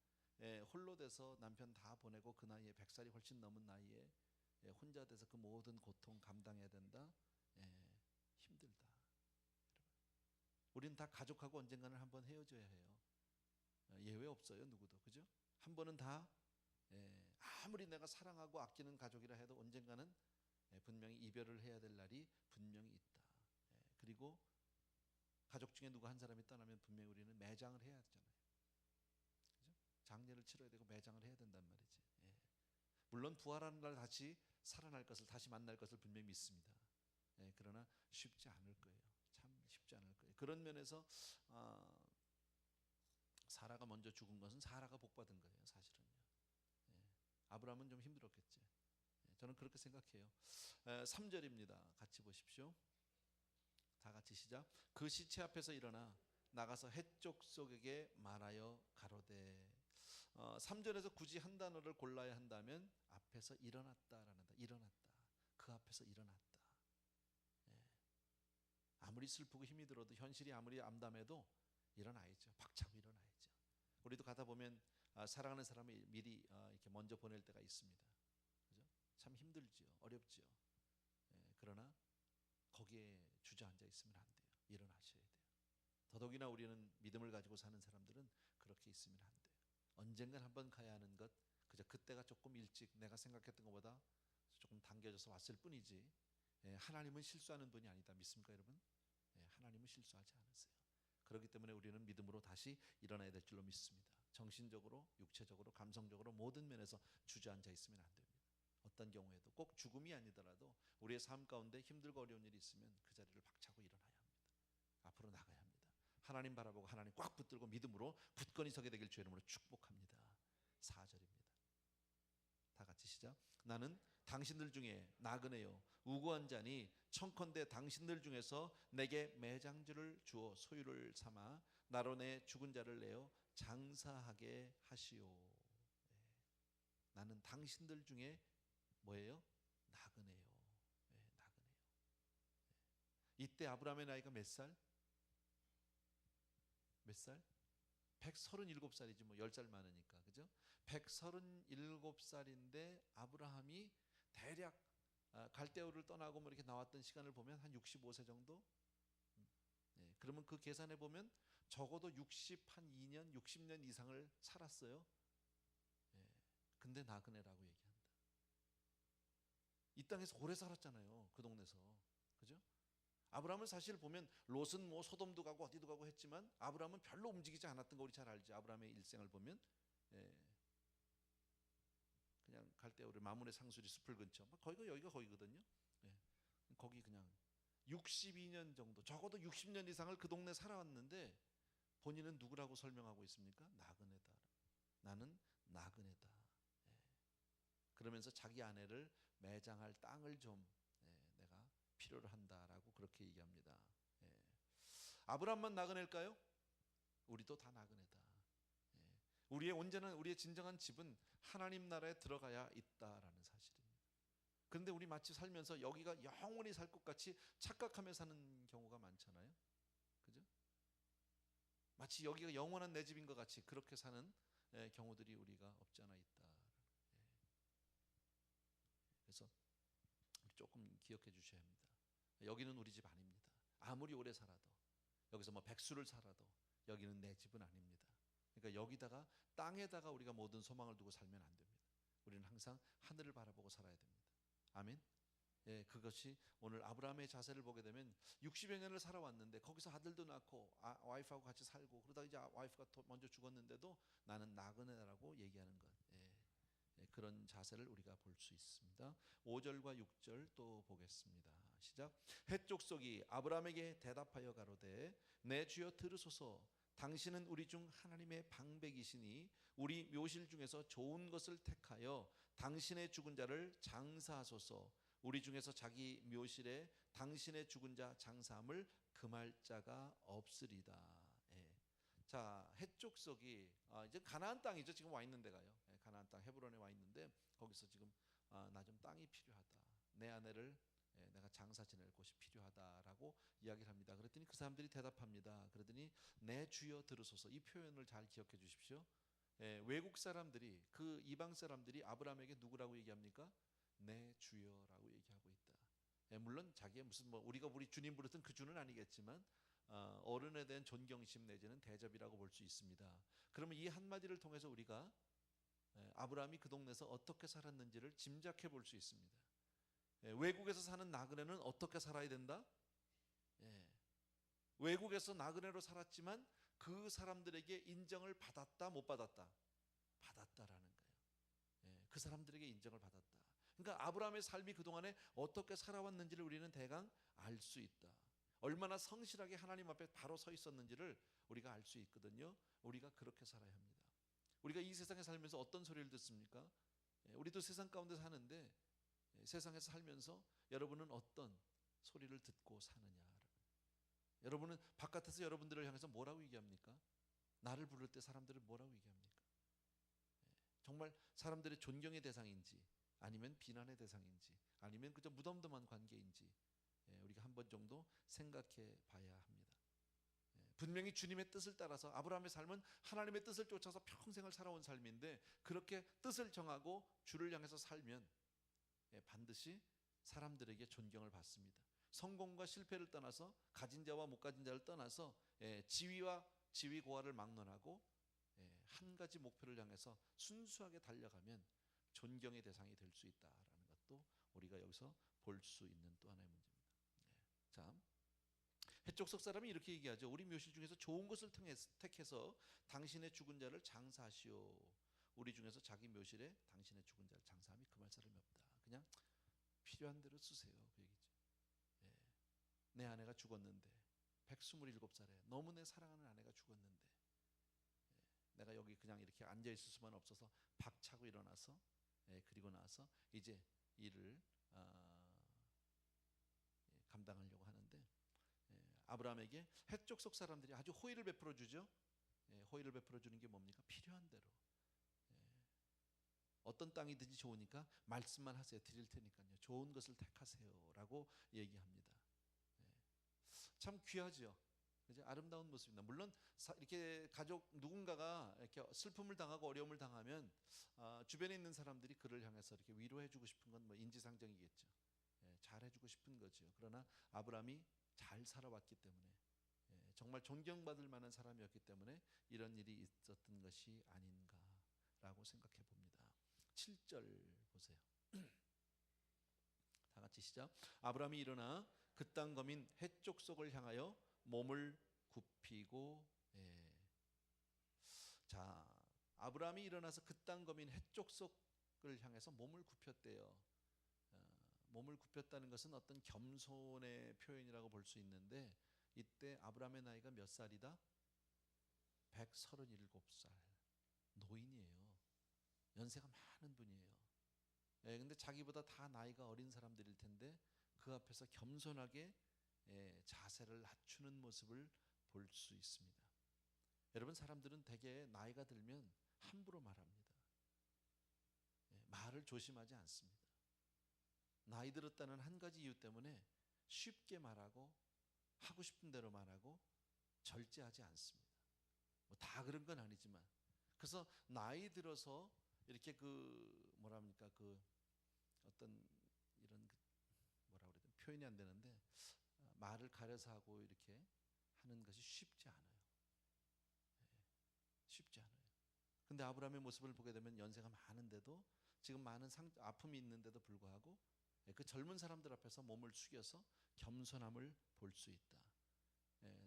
S2: 홀로 돼서 남편 다 보내고 그 나이에 100살이 훨씬 넘은 나이에 혼자 돼서 그 모든 고통 감당해야 된다. 힘들다. 우리는 다 가족하고 언젠가는 한번 헤어져야 해요. 예외 없어요 누구도. 그죠? 한 번은 다 아무리 내가 사랑하고 아끼는 가족이라 해도 언젠가는 분명히 이별을 해야 될 날이 분명히 있다. 그리고 가족 중에 누구 한 사람이 떠나면 분명히 우리는 매장을 해야 하잖아요. 그죠? 장례를 치러야 되고 매장을 해야 된단 말이지. 물론 부활하는 날 다시 살아날 것을 다시 만날 것을 분명히 믿습니다. 그러나 쉽지 않을 거예요. 참 쉽지 않을 거예요. 그런 면에서 사라가 먼저 죽은 것은 사라가 복받은 거예요, 사실은요. 아브라함은 좀 힘들었겠지. 저는 그렇게 생각해요. 3절입니다. 같이 보십시오. 다 같이 시작. 그 시체 앞에서 일어나 나가서 헷족 속에게 말하여 가로되. 3절에서 굳이 한 단어를 골라야 한다면 앞에서 일어났다라는 단. 일어났다. 그 앞에서 일어났다. 아무리 슬프고 힘이 들어도 현실이 아무리 암담해도 일어나야죠. 박차고 일어나야죠. 우리도 가다 보면 사랑하는 사람이 미리 이렇게 먼저 보낼 때가 있습니다. 그죠? 참 힘들지요. 어렵지요. 그러나 거기에 주저앉아 있으면 안 돼요. 일어나셔야 돼요. 더더욱이나 우리는 믿음을 가지고 사는 사람들은 그렇게 있으면 안 돼요. 언젠간 한번 가야 하는 것, 그저 그때가 조금 일찍 내가 생각했던 것보다 조금 당겨져서 왔을 뿐이지, 하나님은 실수하는 분이 아니다. 믿습니까, 여러분? 하나님은 실수하지 않으세요. 그렇기 때문에 우리는 믿음으로 다시 일어나야 될 줄로 믿습니다. 정신적으로, 육체적으로, 감성적으로 모든 면에서 주저앉아 있으면 안 됩니다. 어떤 경우에도 꼭 죽음이 아니더라도 우리의 삶 가운데 힘들고 어려운 일이 있으면 그 자리를 박차고 일어나야 합니다. 앞으로 나가야 합니다. 하나님 바라보고 하나님 꽉 붙들고 믿음으로 굳건히 서게 되길 주의 이름으로 축복합니다. 4절입니다. 다 같이 시작. 나는 당신들 중에 나그네요 우고한 자니 청컨대 당신들 중에서 내게 매장주를 주어 소유를 삼아 나로 내 죽은 자를 내어 장사하게 하시오. 나는 당신들 중에 뭐예요? 나그네요. 나그네요. 이때 아브라함의 나이가 몇 살? 몇 살? 137살이지 뭐 10살 많으니까. 그죠? 137살인데 아브라함이 대략 갈대우를 떠나고 뭐 이렇게 나왔던 시간을 보면 한 65세 정도? 그러면 그 계산해 보면 적어도 62년, 60년 이상을 살았어요. 근데 나그네라고 얘기한다. 이 땅에서 오래 살았잖아요. 그 동네에서. 그죠? 아브라함은 사실 보면 롯은 뭐 소돔도 가고 어디도 가고 했지만 아브라함은 별로 움직이지 않았던 거 우리 잘 알죠. 아브라함의 일생을 보면 그냥 갈대우를 마문의 상수리 숲을 근처 거기가 여기가 거기거든요. 거기 그냥 62년 정도, 적어도 60년 이상을 그 동네 살아왔는데 본인은 누구라고 설명하고 있습니까? 나그네다. 나는 나그네다. 그러면서 자기 아내를 매장할 땅을 좀 내가 필요로 한다라고 그렇게 얘기합니다. 아브라함만 나그네일까요? 우리도 다 나그네다. 우리의 온전한, 우리의 진정한 집은 하나님 나라에 들어가야 있다라는 사실입니다. 그런데 우리 마치 살면서 여기가 영원히 살 것 같이 착각하며 사는 경우가 많잖아요. 그죠? 마치 여기가 영원한 내 집인 것 같이 그렇게 사는 경우들이 우리가 없지 않아 있다. 그래서 조금 기억해 주셔야 합니다. 여기는 우리 집 아닙니다. 아무리 오래 살아도, 여기서 뭐 백수를 살아도 여기는 내 집은 아닙니다. 그러니까 여기다가, 땅에다가 우리가 모든 소망을 두고 살면 안 됩니다. 우리는 항상 하늘을 바라보고 살아야 됩니다. 아멘. 그것이 오늘 아브라함의 자세를 보게 되면 60여 년을 살아왔는데 거기서 아들도 낳고 와이프하고 같이 살고, 그러다 이제 와이프가 먼저 죽었는데도 나는 나그네라고 얘기하는 것, 그런 자세를 우리가 볼 수 있습니다. 5절과 6절 또 보겠습니다. 시작. 헷족속이 아브라함에게 대답하여 가로되 내 주여 들으소서. 당신은 우리 중 하나님의 방백이시니 우리 묘실 중에서 좋은 것을 택하여 당신의 죽은 자를 장사하소서. 우리 중에서 자기 묘실에 당신의 죽은 자 장사함을 금할 자가 없으리다. 자, 헷족속이 이제 가나안 땅이죠. 지금 와 있는 데가요. 가나안 땅 헤브론에 와 있는데 거기서 지금 나 좀 땅이 필요하다. 내 아내를 내가 장사 지낼 곳이 필요하다라고 이야기를 합니다. 그랬더니 그 사람들이 대답합니다. 그러더니 내 주여 들으소서. 이 표현을 잘 기억해 주십시오. 외국 사람들이, 그 이방 사람들이 아브라함에게 누구라고 얘기합니까? 내 주여라고 얘기하고 있다. 물론 자기의 무슨 뭐 우리가 우리 주님 부르던 그 주는 아니겠지만 어른에 대한 존경심 내지는 대접이라고 볼 수 있습니다. 그러면 이 한마디를 통해서 우리가 아브라함이 그 동네에서 어떻게 살았는지를 짐작해 볼 수 있습니다. 외국에서 사는 나그네는 어떻게 살아야 된다? 외국에서 나그네로 살았지만 그 사람들에게 인정을 받았다, 못 받았다? 받았다라는 거예요. 그 사람들에게 인정을 받았다. 그러니까 아브라함의 삶이 그동안에 어떻게 살아왔는지를 우리는 대강 알 수 있다. 얼마나 성실하게 하나님 앞에 바로 서 있었는지를 우리가 알 수 있거든요. 우리가 그렇게 살아야 합니다. 우리가 이 세상에 살면서 어떤 소리를 듣습니까? 우리도 세상 가운데 사는데 세상에서 살면서 여러분은 어떤 소리를 듣고 사느냐? 여러분은 바깥에서 여러분들을 향해서 뭐라고 얘기합니까? 나를 부를 때 사람들을 뭐라고 얘기합니까? 정말 사람들의 존경의 대상인지 아니면 비난의 대상인지 아니면 그저 무덤덤한 관계인지 우리가 한 번 정도 생각해 봐야 합니다. 분명히 주님의 뜻을 따라서 아브라함의 삶은 하나님의 뜻을 쫓아서 평생을 살아온 삶인데 그렇게 뜻을 정하고 주를 향해서 살면 반드시 사람들에게 존경을 받습니다. 성공과 실패를 떠나서 가진 자와 못 가진 자를 떠나서 지위와 지위 고하를 막론하고 한 가지 목표를 향해서 순수하게 달려가면 존경의 대상이 될 수 있다라는 것도 우리가 여기서 볼 수 있는 또 하나의 문제입니다. 자, 해쪽 석 사람이 이렇게 얘기하죠. 우리 묘실 중에서 좋은 것을 택해서 당신의 죽은 자를 장사하시오. 우리 중에서 자기 묘실에 당신의 죽은 자를 장사함이 금할 사람이 없다. 그냥 필요한 대로 쓰세요. 그 얘기죠. 내 아내가 죽었는데 127살에 너무 내 사랑하는 아내가 죽었는데 내가 여기 그냥 이렇게 앉아 있을 수만 없어서 박차고 일어나서 그리고 나서 이제 일을 감당하려고 하는데 아브라함에게 해쪽 속 사람들이 아주 호의를 베풀어 주죠. 호의를 베풀어 주는 게 뭡니까? 필요한 대로. 어떤 땅이든지 좋으니까 말씀만 하세요. 드릴 테니까요. 좋은 것을 택하세요라고 얘기합니다. 참 귀하죠. 이제 아름다운 모습입니다. 물론 이렇게 가족 누군가가 이렇게 슬픔을 당하고 어려움을 당하면 주변에 있는 사람들이 그를 향해서 이렇게 위로해주고 싶은 건 뭐 인지상정이겠죠. 잘해주고 싶은 거죠. 그러나 아브라함이 잘 살아왔기 때문에 정말 존경받을 만한 사람이었기 때문에 이런 일이 있었던 것이 아닌가라고 생각해 봅니다. 7절 보세요. 다 같이 시작. 아브라함이 일어나 그 땅 거민 해쪽 속을 향하여 몸을 굽히고 자, 아브라함이 일어나서 그 땅 거민 해쪽 속을 향해서 몸을 굽혔대요. 몸을 굽혔다는 것은 어떤 겸손의 표현이라고 볼 수 있는데 이때 아브라함의 나이가 몇 살이다? 137살. 노인이에요. 연세가 많은 분이에요. 근데 자기보다 다 나이가 어린 사람들일 텐데 그 앞에서 겸손하게 자세를 낮추는 모습을 볼 수 있습니다. 여러분, 사람들은 대개 나이가 들면 함부로 말합니다. 말을 조심하지 않습니다. 나이 들었다는 한 가지 이유 때문에 쉽게 말하고 하고 싶은 대로 말하고 절제하지 않습니다. 뭐 다 그런 건 아니지만 그래서 나이 들어서 이렇게 그 뭐라 합니까 그 어떤 이런 뭐라 그래야 되나 표현이 안 되는데 말을 가려서 하고 이렇게 하는 것이 쉽지 않아요. 쉽지 않아요. 근데 아브라함의 모습을 보게 되면 연세가 많은데도 지금 많은 아픔이 있는데도 불구하고 그 젊은 사람들 앞에서 몸을 숙여서 겸손함을 볼 수 있다.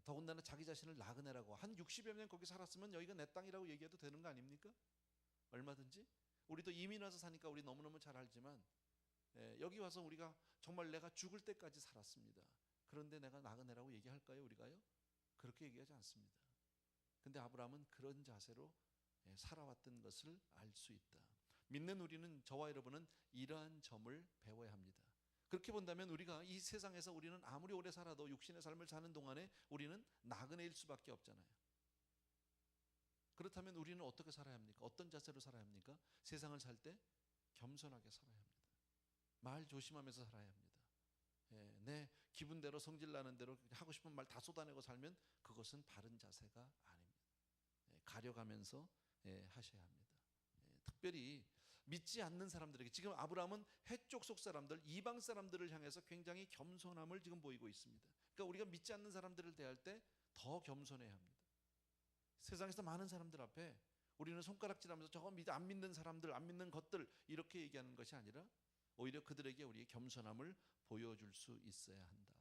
S2: 더군다나 자기 자신을 나그네라고 한 60여 년 거기 살았으면 여기가 내 땅이라고 얘기해도 되는 거 아닙니까? 얼마든지. 우리도 이민 와서 사니까 우리 너무너무 잘 알지만 여기 와서 우리가 정말 내가 죽을 때까지 살았습니다. 그런데 내가 나그네라고 얘기할까요? 우리가요? 그렇게 얘기하지 않습니다. 근데 아브라함은 그런 자세로 살아왔던 것을 알 수 있다. 믿는 우리는, 저와 여러분은 이러한 점을 배워야 합니다. 그렇게 본다면 우리가 이 세상에서 우리는 아무리 오래 살아도 육신의 삶을 사는 동안에 우리는 나그네일 수밖에 없잖아요. 그렇다면 우리는 어떻게 살아야 합니까? 어떤 자세로 살아야 합니까? 세상을 살 때 겸손하게 살아야 합니다. 말 조심하면서 살아야 합니다. 내 기분대로 성질 나는 대로 하고 싶은 말 다 쏟아내고 살면 그것은 바른 자세가 아닙니다. 가려가면서 하셔야 합니다. 특별히 믿지 않는 사람들에게, 지금 아브라함은 해쪽 속 사람들, 이방 사람들을 향해서 굉장히 겸손함을 지금 보이고 있습니다. 그러니까 우리가 믿지 않는 사람들을 대할 때 더 겸손해야 합니다. 세상에서 많은 사람들 앞에 우리는 손가락질하면서 저거 안 믿는 사람들, 안 믿는 것들 이렇게 얘기하는 것이 아니라 오히려 그들에게 우리의 겸손함을 보여줄 수 있어야 한다.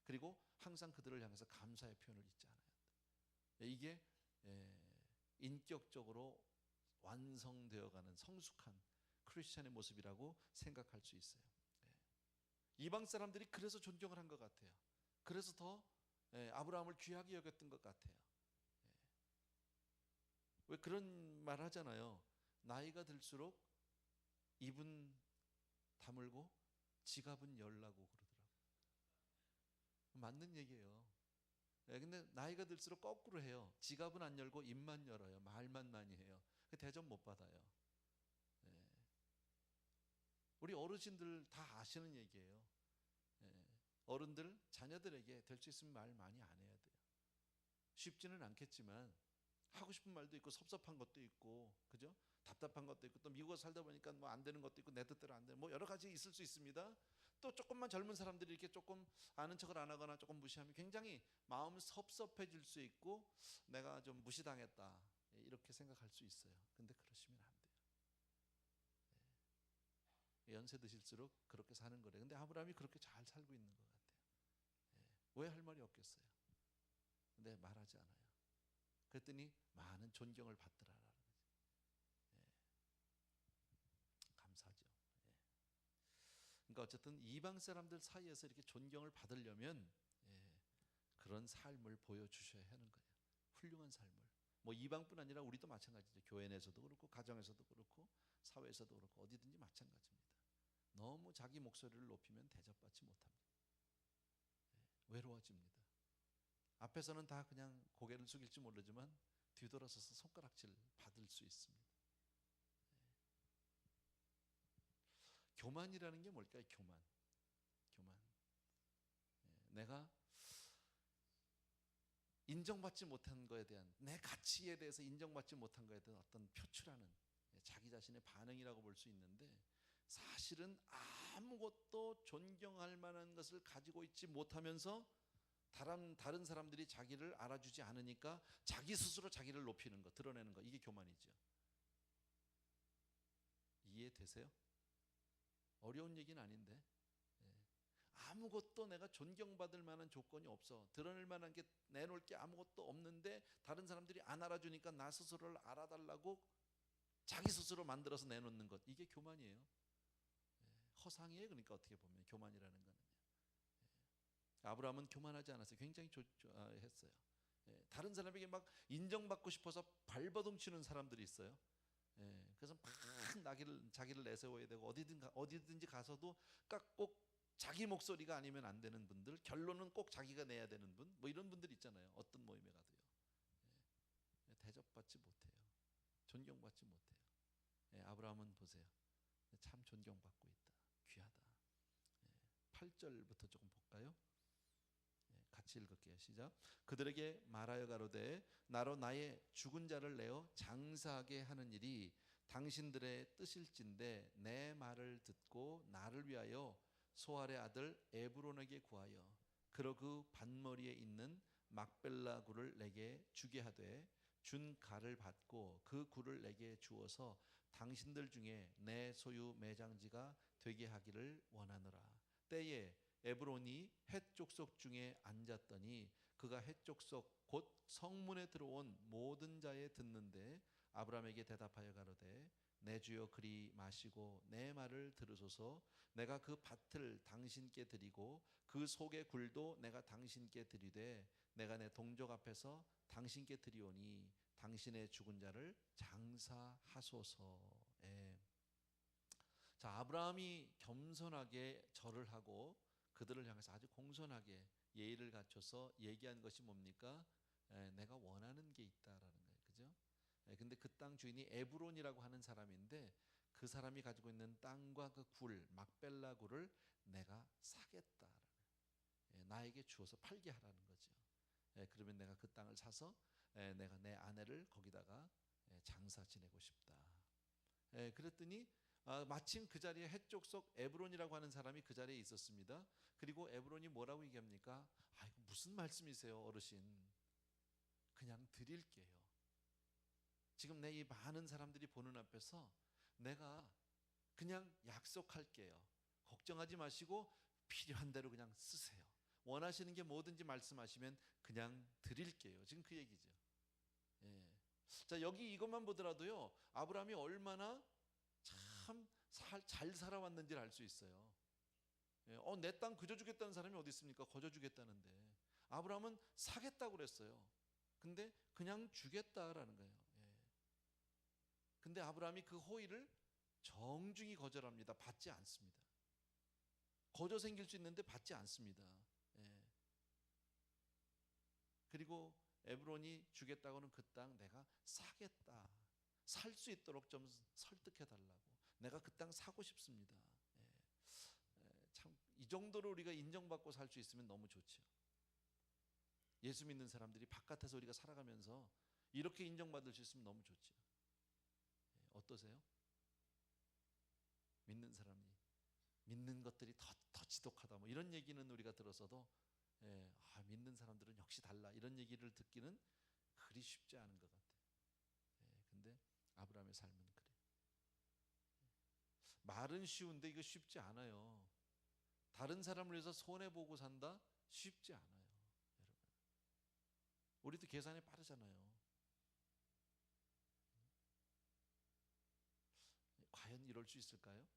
S2: 그리고 항상 그들을 향해서 감사의 표현을 잊지 않아야 한다. 이게 인격적으로 완성되어가는 성숙한 크리스찬의 모습이라고 생각할 수 있어요. 이방 사람들이 그래서 존경을 한 것 같아요. 그래서 더 아브라함을 귀하게 여겼던 것 같아요. 왜 그런 말 하잖아요. 나이가 들수록 입은 다물고 지갑은 열라고 그러더라고요. 맞는 얘기예요. 근데 나이가 들수록 거꾸로 해요. 지갑은 안 열고 입만 열어요. 말만 많이 해요. 대접 못 받아요. 우리 어르신들 다 아시는 얘기예요. 어른들 자녀들에게 될 수 있으면 말 많이 안 해야 돼요. 쉽지는 않겠지만 하고 싶은 말도 있고 섭섭한 것도 있고, 그죠? 답답한 것도 있고, 또 미국에 살다 보니까 뭐 안 되는 것도 있고 내 뜻대로 안 되는 뭐 여러 가지 있을 수 있습니다. 또 조금만 젊은 사람들이 이렇게 조금 아는 척을 안 하거나 조금 무시하면 굉장히 마음 섭섭해질 수 있고, 내가 좀 무시당했다 이렇게 생각할 수 있어요. 근데 그러시면 안 돼요. 연세 드실수록 그렇게 사는 거래요. 근데 아브라함이 그렇게 잘 살고 있는 것 같아요. 왜 할 말이 없겠어요? 근데 말하지 않아요. 그랬더니 많은 존경을 받더라라는 거죠. 감사하죠. 그러니까 어쨌든 이방 사람들 사이에서 이렇게 존경을 받으려면 그런 삶을 보여주셔야 하는 거예요. 훌륭한 삶을. 뭐 이방뿐 아니라 우리도 마찬가지죠. 교회 내에서도 그렇고 가정에서도 그렇고 사회에서도 그렇고 어디든지 마찬가지입니다. 너무 자기 목소리를 높이면 대접받지 못합니다. 외로워집니다. 앞에서는 다 그냥 고개를 숙일지 모르지만 뒤돌아서서 손가락질 받을 수 있습니다. 교만이라는 게 뭘까요? 교만. 내가 인정받지 못한 거에 대한, 내 가치에 대해서 인정받지 못한 거에 대한 어떤 표출하는 자기 자신의 반응이라고 볼 수 있는데, 사실은 아무것도 존경할 만한 것을 가지고 있지 못하면서 다른 사람들이 자기를 알아주지 않으니까 자기 스스로 자기를 높이는 거, 드러내는 거, 이게 교만이죠. 이해되세요? 어려운 얘기는 아닌데, 아무것도 내가 존경받을 만한 조건이 없어, 드러낼 만한 게, 내놓을 게 아무것도 없는데 다른 사람들이 안 알아주니까 나 스스로를 알아달라고 자기 스스로 만들어서 내놓는 것, 이게 교만이에요. 허상이에요. 그러니까 어떻게 보면 교만이라는 거는. 아브라함은 교만하지 않았어요. 굉장히 했어요. 다른 사람에게 막 인정받고 싶어서 발버둥 치는 사람들이 있어요. 그래서 막 자기를 내세워야 되고, 어디든지 가서도 꼭 자기 목소리가 아니면 안 되는 분들, 결론은 꼭 자기가 내야 되는 분, 뭐 이런 분들 있잖아요. 어떤 모임에 가도요. 대접받지 못해요. 존경받지 못해요. 아브라함은 보세요. 참 존경받고 있다. 귀하다. 8절부터 조금 볼까요? 같이 읽을게요. 시작. 그들에게 말하여 가로되 나로 나의 죽은 자를 내어 장사하게 하는 일이 당신들의 뜻일진데 내 말을 듣고 나를 위하여 소알의 아들 에브론에게 구하여 그러 그 반머리에 있는 막벨라 굴을 내게 주게 하되 준 가를 받고 그 굴을 내게 주어서 당신들 중에 내 소유 매장지가 되게 하기를 원하노라. 때에 에브론이 헷 족속 중에 앉았더니 그가 헷 족속 곧 성문에 들어온 모든 자에 듣는데 아브라함에게 대답하여 가로되 내 주여 그리 마시고 내 말을 들으소서. 내가 그 밭을 당신께 드리고 그 속의 굴도 내가 당신께 드리되 내가 내 동족 앞에서 당신께 드리오니 당신의 죽은 자를 장사하소서. 자, 아브라함이 겸손하게 절을 하고 그들을 향해서 아주 공손하게 예의를 갖춰서 얘기한 것이 뭡니까? 내가 원하는 게 있다라는 거예요. 그죠? 근데 그 땅 주인이 에브론이라고 하는 사람인데 그 사람이 가지고 있는 땅과 그 굴, 막벨라 굴을 내가 사겠다. 나에게 주어서 팔게 하라는 거죠. 그러면 내가 그 땅을 사서 내가 내 아내를 거기다가 장사 지내고 싶다. 그랬더니 마침 그 자리에 헷족속 에브론이라고 하는 사람이 그 자리에 있었습니다. 그리고 에브론이 뭐라고 얘기합니까? 아이고 무슨 말씀이세요 어르신. 그냥 드릴게요. 지금 내 이 많은 사람들이 보는 앞에서 내가 그냥 약속할게요. 걱정하지 마시고 필요한 대로 그냥 쓰세요. 원하시는 게 뭐든지 말씀하시면 그냥 드릴게요. 지금 그 얘기죠. 자, 여기 이것만 보더라도요 아브라함이 얼마나 참 잘 살아왔는지를 알 수 있어요. 내 땅 그저 주겠다는 사람이 어디 있습니까? 거저 주겠다는데. 아브라함은 사겠다고 그랬어요. 근데 그냥 주겠다라는 거예요. 근데 아브라함이 그 호의를 정중히 거절합니다. 받지 않습니다. 거저 생길 수 있는데 받지 않습니다. 그리고 에브론이 주겠다고는 그 땅 내가 사겠다. 살 수 있도록 좀 설득해 달라고. 내가 그 땅 사고 싶습니다. 참 이 정도로 우리가 인정받고 살 수 있으면 너무 좋죠. 예수 믿는 사람들이 바깥에서 우리가 살아가면서 이렇게 인정받을 수 있으면 너무 좋죠. 어떠세요? 믿는 사람이 믿는 것들이 더 지독하다 뭐 이런 얘기는 우리가 들어서도 믿는 사람들은 역시 달라 이런 얘기를 듣기는 그리 쉽지 않은 것 같아요. 근데 아브라함의 삶은 그래요. 말은 쉬운데 이거 쉽지 않아요. 다른 사람을 위해서 손해보고 산다? 쉽지 않아요. 여러분. 우리도 계산이 빠르잖아요. 과연 이럴 수 있을까요?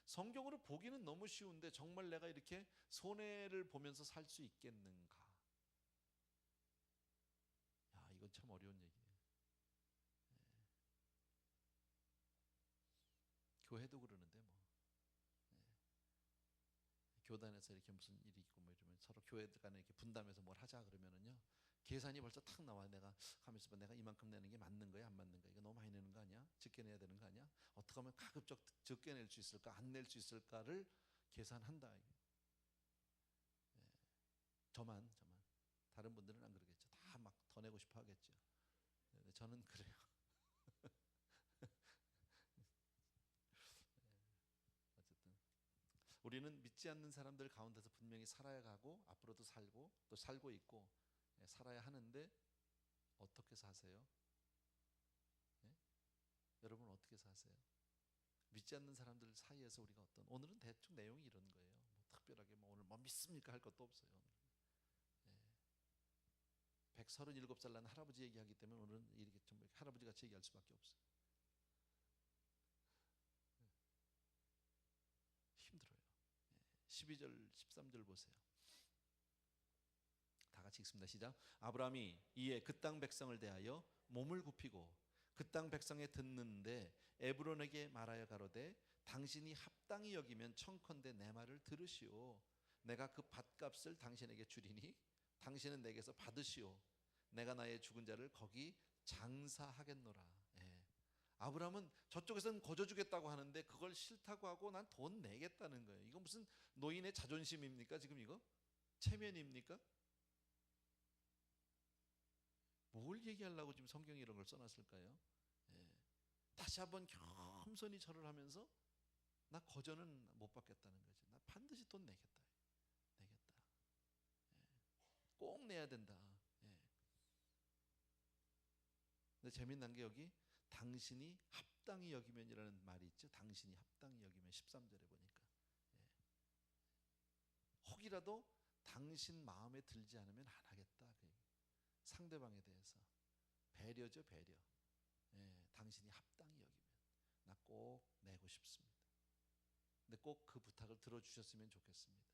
S2: 성경으로 보기는 너무 쉬운데 정말 내가 이렇게 손해를 보면서 살 수 있겠는가? 이건 참 어려운 얘기예요. 교회도 그러는데 뭐 교단에서 이렇게 무슨 일이 있고 뭐 이러면 서로 교회 간에 이렇게 분담해서 뭘 하자 그러면은요 계산이 벌써 탁 나와. 내가 가면서 내가 이만큼 내는 게 맞는 거야 안 맞는 거야? 이거 너무 많이 내는 거 아니야? 적게 내야 되는 거 아니야? 어떻게 하면 가급적 적게 낼 수 있을까? 안 낼 수 있을까를 계산한다. 저만 다른 분들은 안 그러겠죠. 다 막 더 내고 싶어 하겠죠. 저는 그래요. 어쨌든 우리는 믿지 않는 사람들 가운데서 분명히 살아야 가고 앞으로도 살고 또 살고 있고 살아야 하는데 어떻게 사세요? 여러분 어떻게 사세요? 믿지 않는 사람들 사이에서 우리가 오늘은 대충 내용이 이런 거예요. 뭐 특별하게 뭐 오늘 뭐 믿습니까 할 것도 없어요. 137살 난 할아버지 얘기하기 때문에 오늘은 이렇게 좀 할아버지 같이 얘기할 수밖에 없어요. 힘들어요. 12절 13절 보세요. 다 같이 읽습니다. 시작. 아브라함이 이에 그 땅 백성을 대하여 몸을 굽히고 그 땅 백성에 듣는데 에브론에게 말하여 가로되 당신이 합당히 여기면 청컨대 내 말을 들으시오. 내가 그 밭값을 당신에게 주리니 당신은 내게서 받으시오. 내가 나의 죽은 자를 거기 장사하겠노라. 아브라함은 저쪽에서는 거저 주겠다고 하는데 그걸 싫다고 하고 난 돈 내겠다는 거예요. 이거 무슨 노인의 자존심입니까? 지금 이거 체면입니까? 뭘 얘기하려고 지금 성경에 이런 걸 써놨을까요? 다시 한번 겸손히 절을 하면서 나 거저는 못 받겠다는 거지. 나 반드시 돈 내겠다. 꼭 내야 된다. 근데 재미난 게 여기 당신이 합당히 여기면이라는 말이 있죠. 당신이 합당히 여기면 13절에 보니까 혹이라도 당신 마음에 들지 않으면 안 하겠다. 상대방에 대해서 배려죠, 배려. 당신이 합당히 여기면 나 꼭 내고 싶습니다. 근데 꼭 그 부탁을 들어주셨으면 좋겠습니다.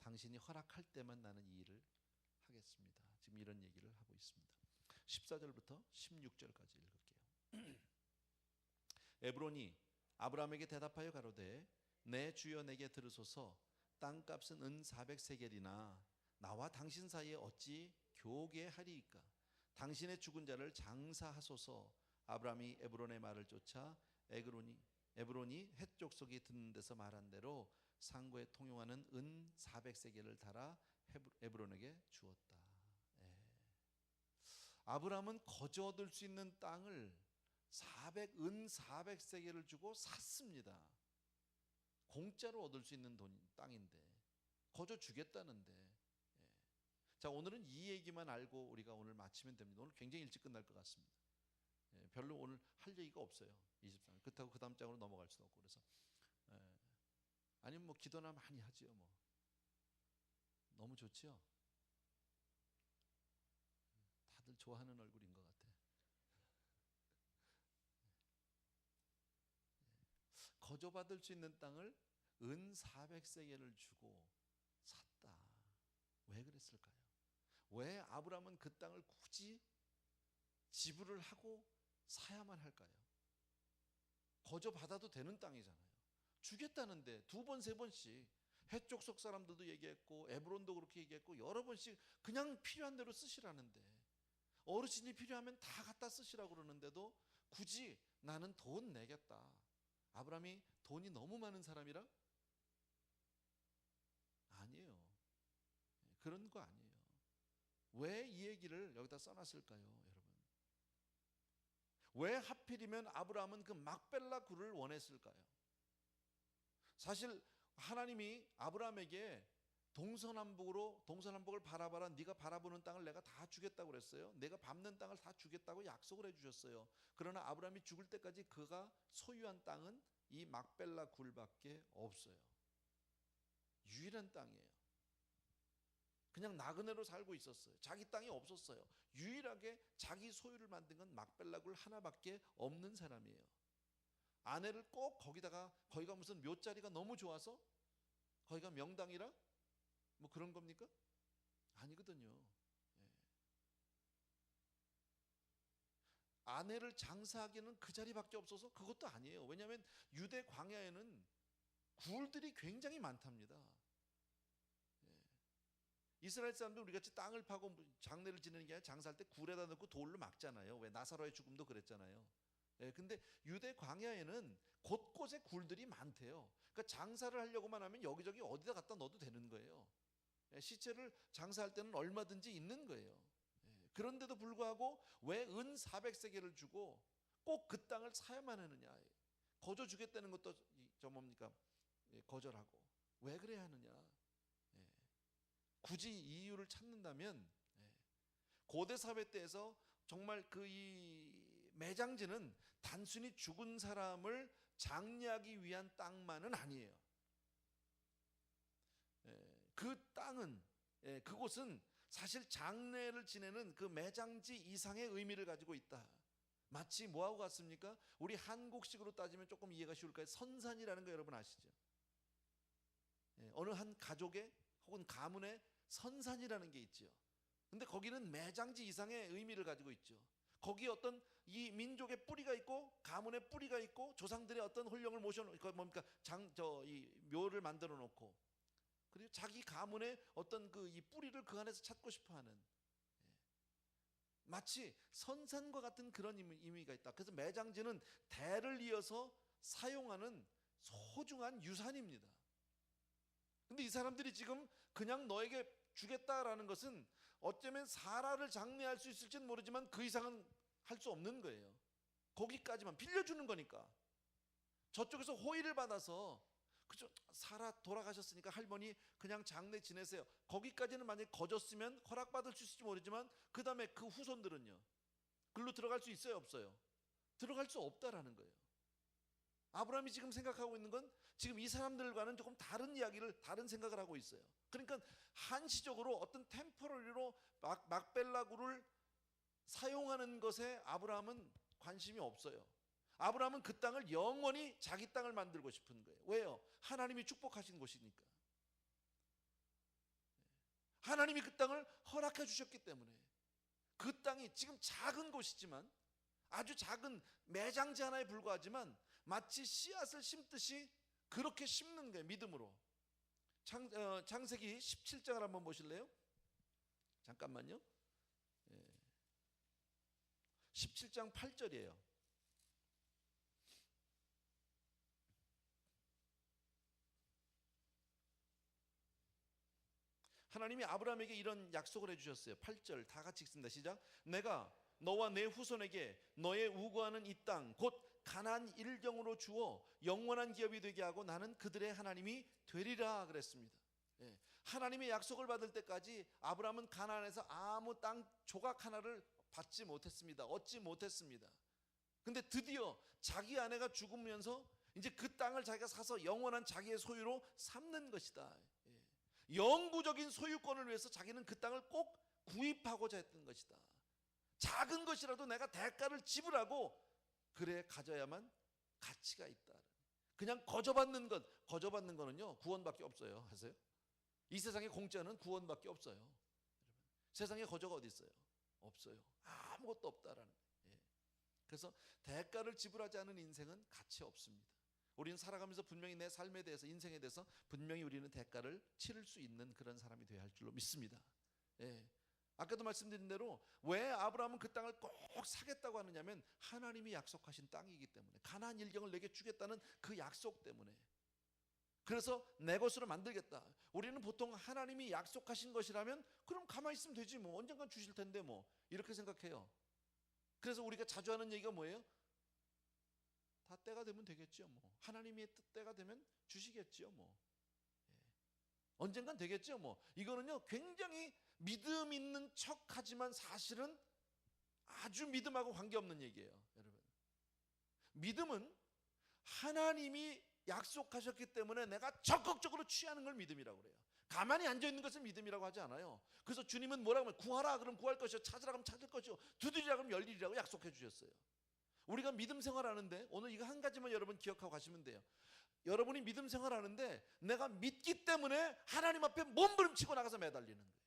S2: 당신이 허락할 때만 나는 이 일을 하겠습니다. 지금 이런 얘기를 하고 있습니다. 14절부터 16절까지 읽을게요. 에브론이 아브라함에게 대답하여 가로되 내 주여 내게 들으소서. 땅값은 은 400세겔이나 나와 당신 사이에 어찌 교계하리이까? 당신의 죽은 자를 장사하소서. 아브라함이 에브론의 말을 쫓아 에브론이 헷 족속이 듣는 데서 말한 대로 상고에 통용하는 은 400세겔을 달아 에브론에게 주었다. 아브라함은 거저 얻을 수 있는 땅을 은 400세겔을 주고 샀습니다. 공짜로 얻을 수 있는 땅인데 거저 주겠다는데. 자, 오늘은 이 얘기만 알고 우리가 오늘 마치면 됩니다. 오늘 굉장히 일찍 끝날 것 같습니다. 별로 오늘 할 얘기가 없어요. 23일. 그렇다고 그 다음 장으로 넘어갈 수도 없고 그래서 아니면 뭐 기도나 많이 하지요. 뭐 너무 좋지요. 다들 좋아하는 얼굴인 것 같아. 거저받을 수 있는 땅을 은 400세겔을 주고 샀다. 왜 그랬을까요? 왜 아브라함은 그 땅을 굳이 지불을 하고 사야만 할까요? 거저받아도 되는 땅이잖아요. 주겠다는데 두 번, 세 번씩 해쪽 속 사람들도 얘기했고 에브론도 그렇게 얘기했고 여러 번씩 그냥 필요한 대로 쓰시라는데, 어르신이 필요하면 다 갖다 쓰시라고 그러는데도 굳이 나는 돈 내겠다. 아브라함이 돈이 너무 많은 사람이라? 아니에요. 그런 거 아니에요. 왜 이 얘기를 여기다 써놨을까요, 여러분? 왜 하필이면 아브라함은 그 막벨라 굴을 원했을까요? 사실 하나님이 아브라함에게 동서남북을 바라봐라, 네가 바라보는 땅을 내가 다 주겠다고 그랬어요. 내가 밟는 땅을 다 주겠다고 약속을 해주셨어요. 그러나 아브라함이 죽을 때까지 그가 소유한 땅은 이 막벨라 굴밖에 없어요. 유일한 땅이에요. 그냥 나그네로 살고 있었어요. 자기 땅이 없었어요. 유일하게 자기 소유를 만든 건 막벨라 굴 하나밖에 없는 사람이에요. 아내를 꼭 거기가 무슨 묘자리가 너무 좋아서 거기가 명당이라 뭐 그런 겁니까? 아니거든요. 예. 아내를 장사하기에는 그 자리밖에 없어서 그것도 아니에요. 왜냐하면 유대 광야에는 굴들이 굉장히 많답니다. 이스라엘 사람들 우리같이 땅을 파고 장례를 지내는 게 아니라 장사할 때 굴에다 넣고 돌로 막잖아요. 왜 나사로의 죽음도 그랬잖아요. 근데 유대 광야에는 곳곳에 굴들이 많대요. 그러니까 장사를 하려고만 하면 여기저기 어디다 갖다 넣어도 되는 거예요. 시체를 장사할 때는 얼마든지 있는 거예요. 그런데도 불구하고 왜 은 400세겔을 주고 꼭 그 땅을 사야만 하느냐. 거저 주겠다는 것도 거절하고 왜 그래야 하느냐. 굳이 이유를 찾는다면 고대 사회 때에서 정말 이 매장지는 단순히 죽은 사람을 장례하기 위한 땅만은 아니에요. 그 땅은 그곳은 사실 장례를 지내는 그 매장지 이상의 의미를 가지고 있다. 마치 뭐하고 같습니까? 우리 한국식으로 따지면 조금 이해가 쉬울까요? 선산이라는 거 여러분 아시죠? 어느 한 가족의 혹은 가문의 선산이라는 게 있죠. 근데 거기는 매장지 이상의 의미를 가지고 있죠. 거기에 어떤 이 민족의 뿌리가 있고 가문의 뿌리가 있고 조상들의 어떤 혼령을 모셔놓고 이 묘를 만들어 놓고, 그리고 자기 가문의 어떤 이 뿌리를 그 안에서 찾고 싶어하는, 마치 선산과 같은 그런 의미가 있다. 그래서 매장지는 대를 이어서 사용하는 소중한 유산입니다. 근데 이 사람들이 지금 그냥 너에게 주겠다라는 것은 어쩌면 사라를 장례할 수 있을지는 모르지만 그 이상은 할 수 없는 거예요. 거기까지만 빌려주는 거니까. 저쪽에서 호의를 받아서 그죠, 사라 돌아가셨으니까 할머니 그냥 장례 지내세요. 거기까지는 만약에 거졌으면 허락받을 수 있을지 모르지만 그 다음에 그 후손들은요, 글로 들어갈 수 있어요, 없어요? 들어갈 수 없다라는 거예요. 아브라함이 지금 생각하고 있는 건 지금 이 사람들과는 조금 다른 이야기를, 다른 생각을 하고 있어요. 그러니까 한시적으로 어떤 템포러리로 막벨라굴을 사용하는 것에 아브라함은 관심이 없어요. 아브라함은 그 땅을 영원히 자기 땅을 만들고 싶은 거예요. 왜요? 하나님이 축복하신 곳이니까. 하나님이 그 땅을 허락해 주셨기 때문에. 그 땅이 지금 작은 곳이지만, 아주 작은 매장지 하나에 불과하지만 마치 씨앗을 심듯이 그렇게 심는 거예요. 믿음으로. 창세기 17장을 한번 보실래요? 잠깐만요. 17장 8절이에요. 하나님이 아브라함에게 이런 약속을 해주셨어요. 8절 다 같이 읽습니다. 시작. 내가 너와 내 후손에게 너의 우거하는 이 땅 곧 가나안 일경으로 주어 영원한 기업이 되게 하고 나는 그들의 하나님이 되리라 그랬습니다. 하나님의 약속을 받을 때까지 아브라함은 가나안에서 아무 땅 조각 하나를 받지 못했습니다. 얻지 못했습니다. 근데 드디어 자기 아내가 죽으면서 이제 그 땅을 자기가 사서 영원한 자기의 소유로 삼는 것이다. 영구적인 소유권을 위해서 자기는 그 땅을 꼭 구입하고자 했던 것이다. 작은 것이라도 내가 대가를 지불하고 그래 가져야만 가치가 있다. 그냥 거저받는 거는요 구원밖에 없어요. 아세요? 이 세상에 공짜는 구원밖에 없어요. 세상에 거저가 어디 있어요? 없어요. 아무것도 없다라는 거예요. 예. 그래서 대가를 지불하지 않은 인생은 가치 없습니다. 우리는 살아가면서 분명히 내 삶에 대해서, 인생에 대해서 분명히 우리는 대가를 치를 수 있는 그런 사람이 되어야 할 줄로 믿습니다. 예. 아까도 말씀드린 대로 왜 아브라함은 그 땅을 꼭 사겠다고 하느냐면 하나님이 약속하신 땅이기 때문에, 가나안 일경을 내게 주겠다는 그 약속 때문에. 그래서 내 것으로 만들겠다. 우리는 보통 하나님이 약속하신 것이라면 그럼 가만히 있으면 되지 뭐, 언젠간 주실 텐데 뭐, 이렇게 생각해요. 그래서 우리가 자주 하는 얘기가 뭐예요? 다 때가 되면 되겠죠 뭐, 하나님의 때가 되면 주시겠죠 뭐, 언젠간 되겠죠 뭐. 이거는요 굉장히 믿음 있는 척하지만 사실은 아주 믿음하고 관계없는 얘기예요. 여러분, 믿음은 하나님이 약속하셨기 때문에 내가 적극적으로 취하는 걸 믿음이라고 그래요. 가만히 앉아있는 것을 믿음이라고 하지 않아요. 그래서 주님은 뭐라고 하면 구하라 그럼 구할 것이요, 찾으라 그럼 찾을 것이요, 두드리라 그럼 열리리라고 약속해 주셨어요. 우리가 믿음 생활하는데 오늘 이거 한 가지만 여러분 기억하고 가시면 돼요. 여러분이 믿음 생활하는데 내가 믿기 때문에 하나님 앞에 몸부림치고 나가서 매달리는 거예요.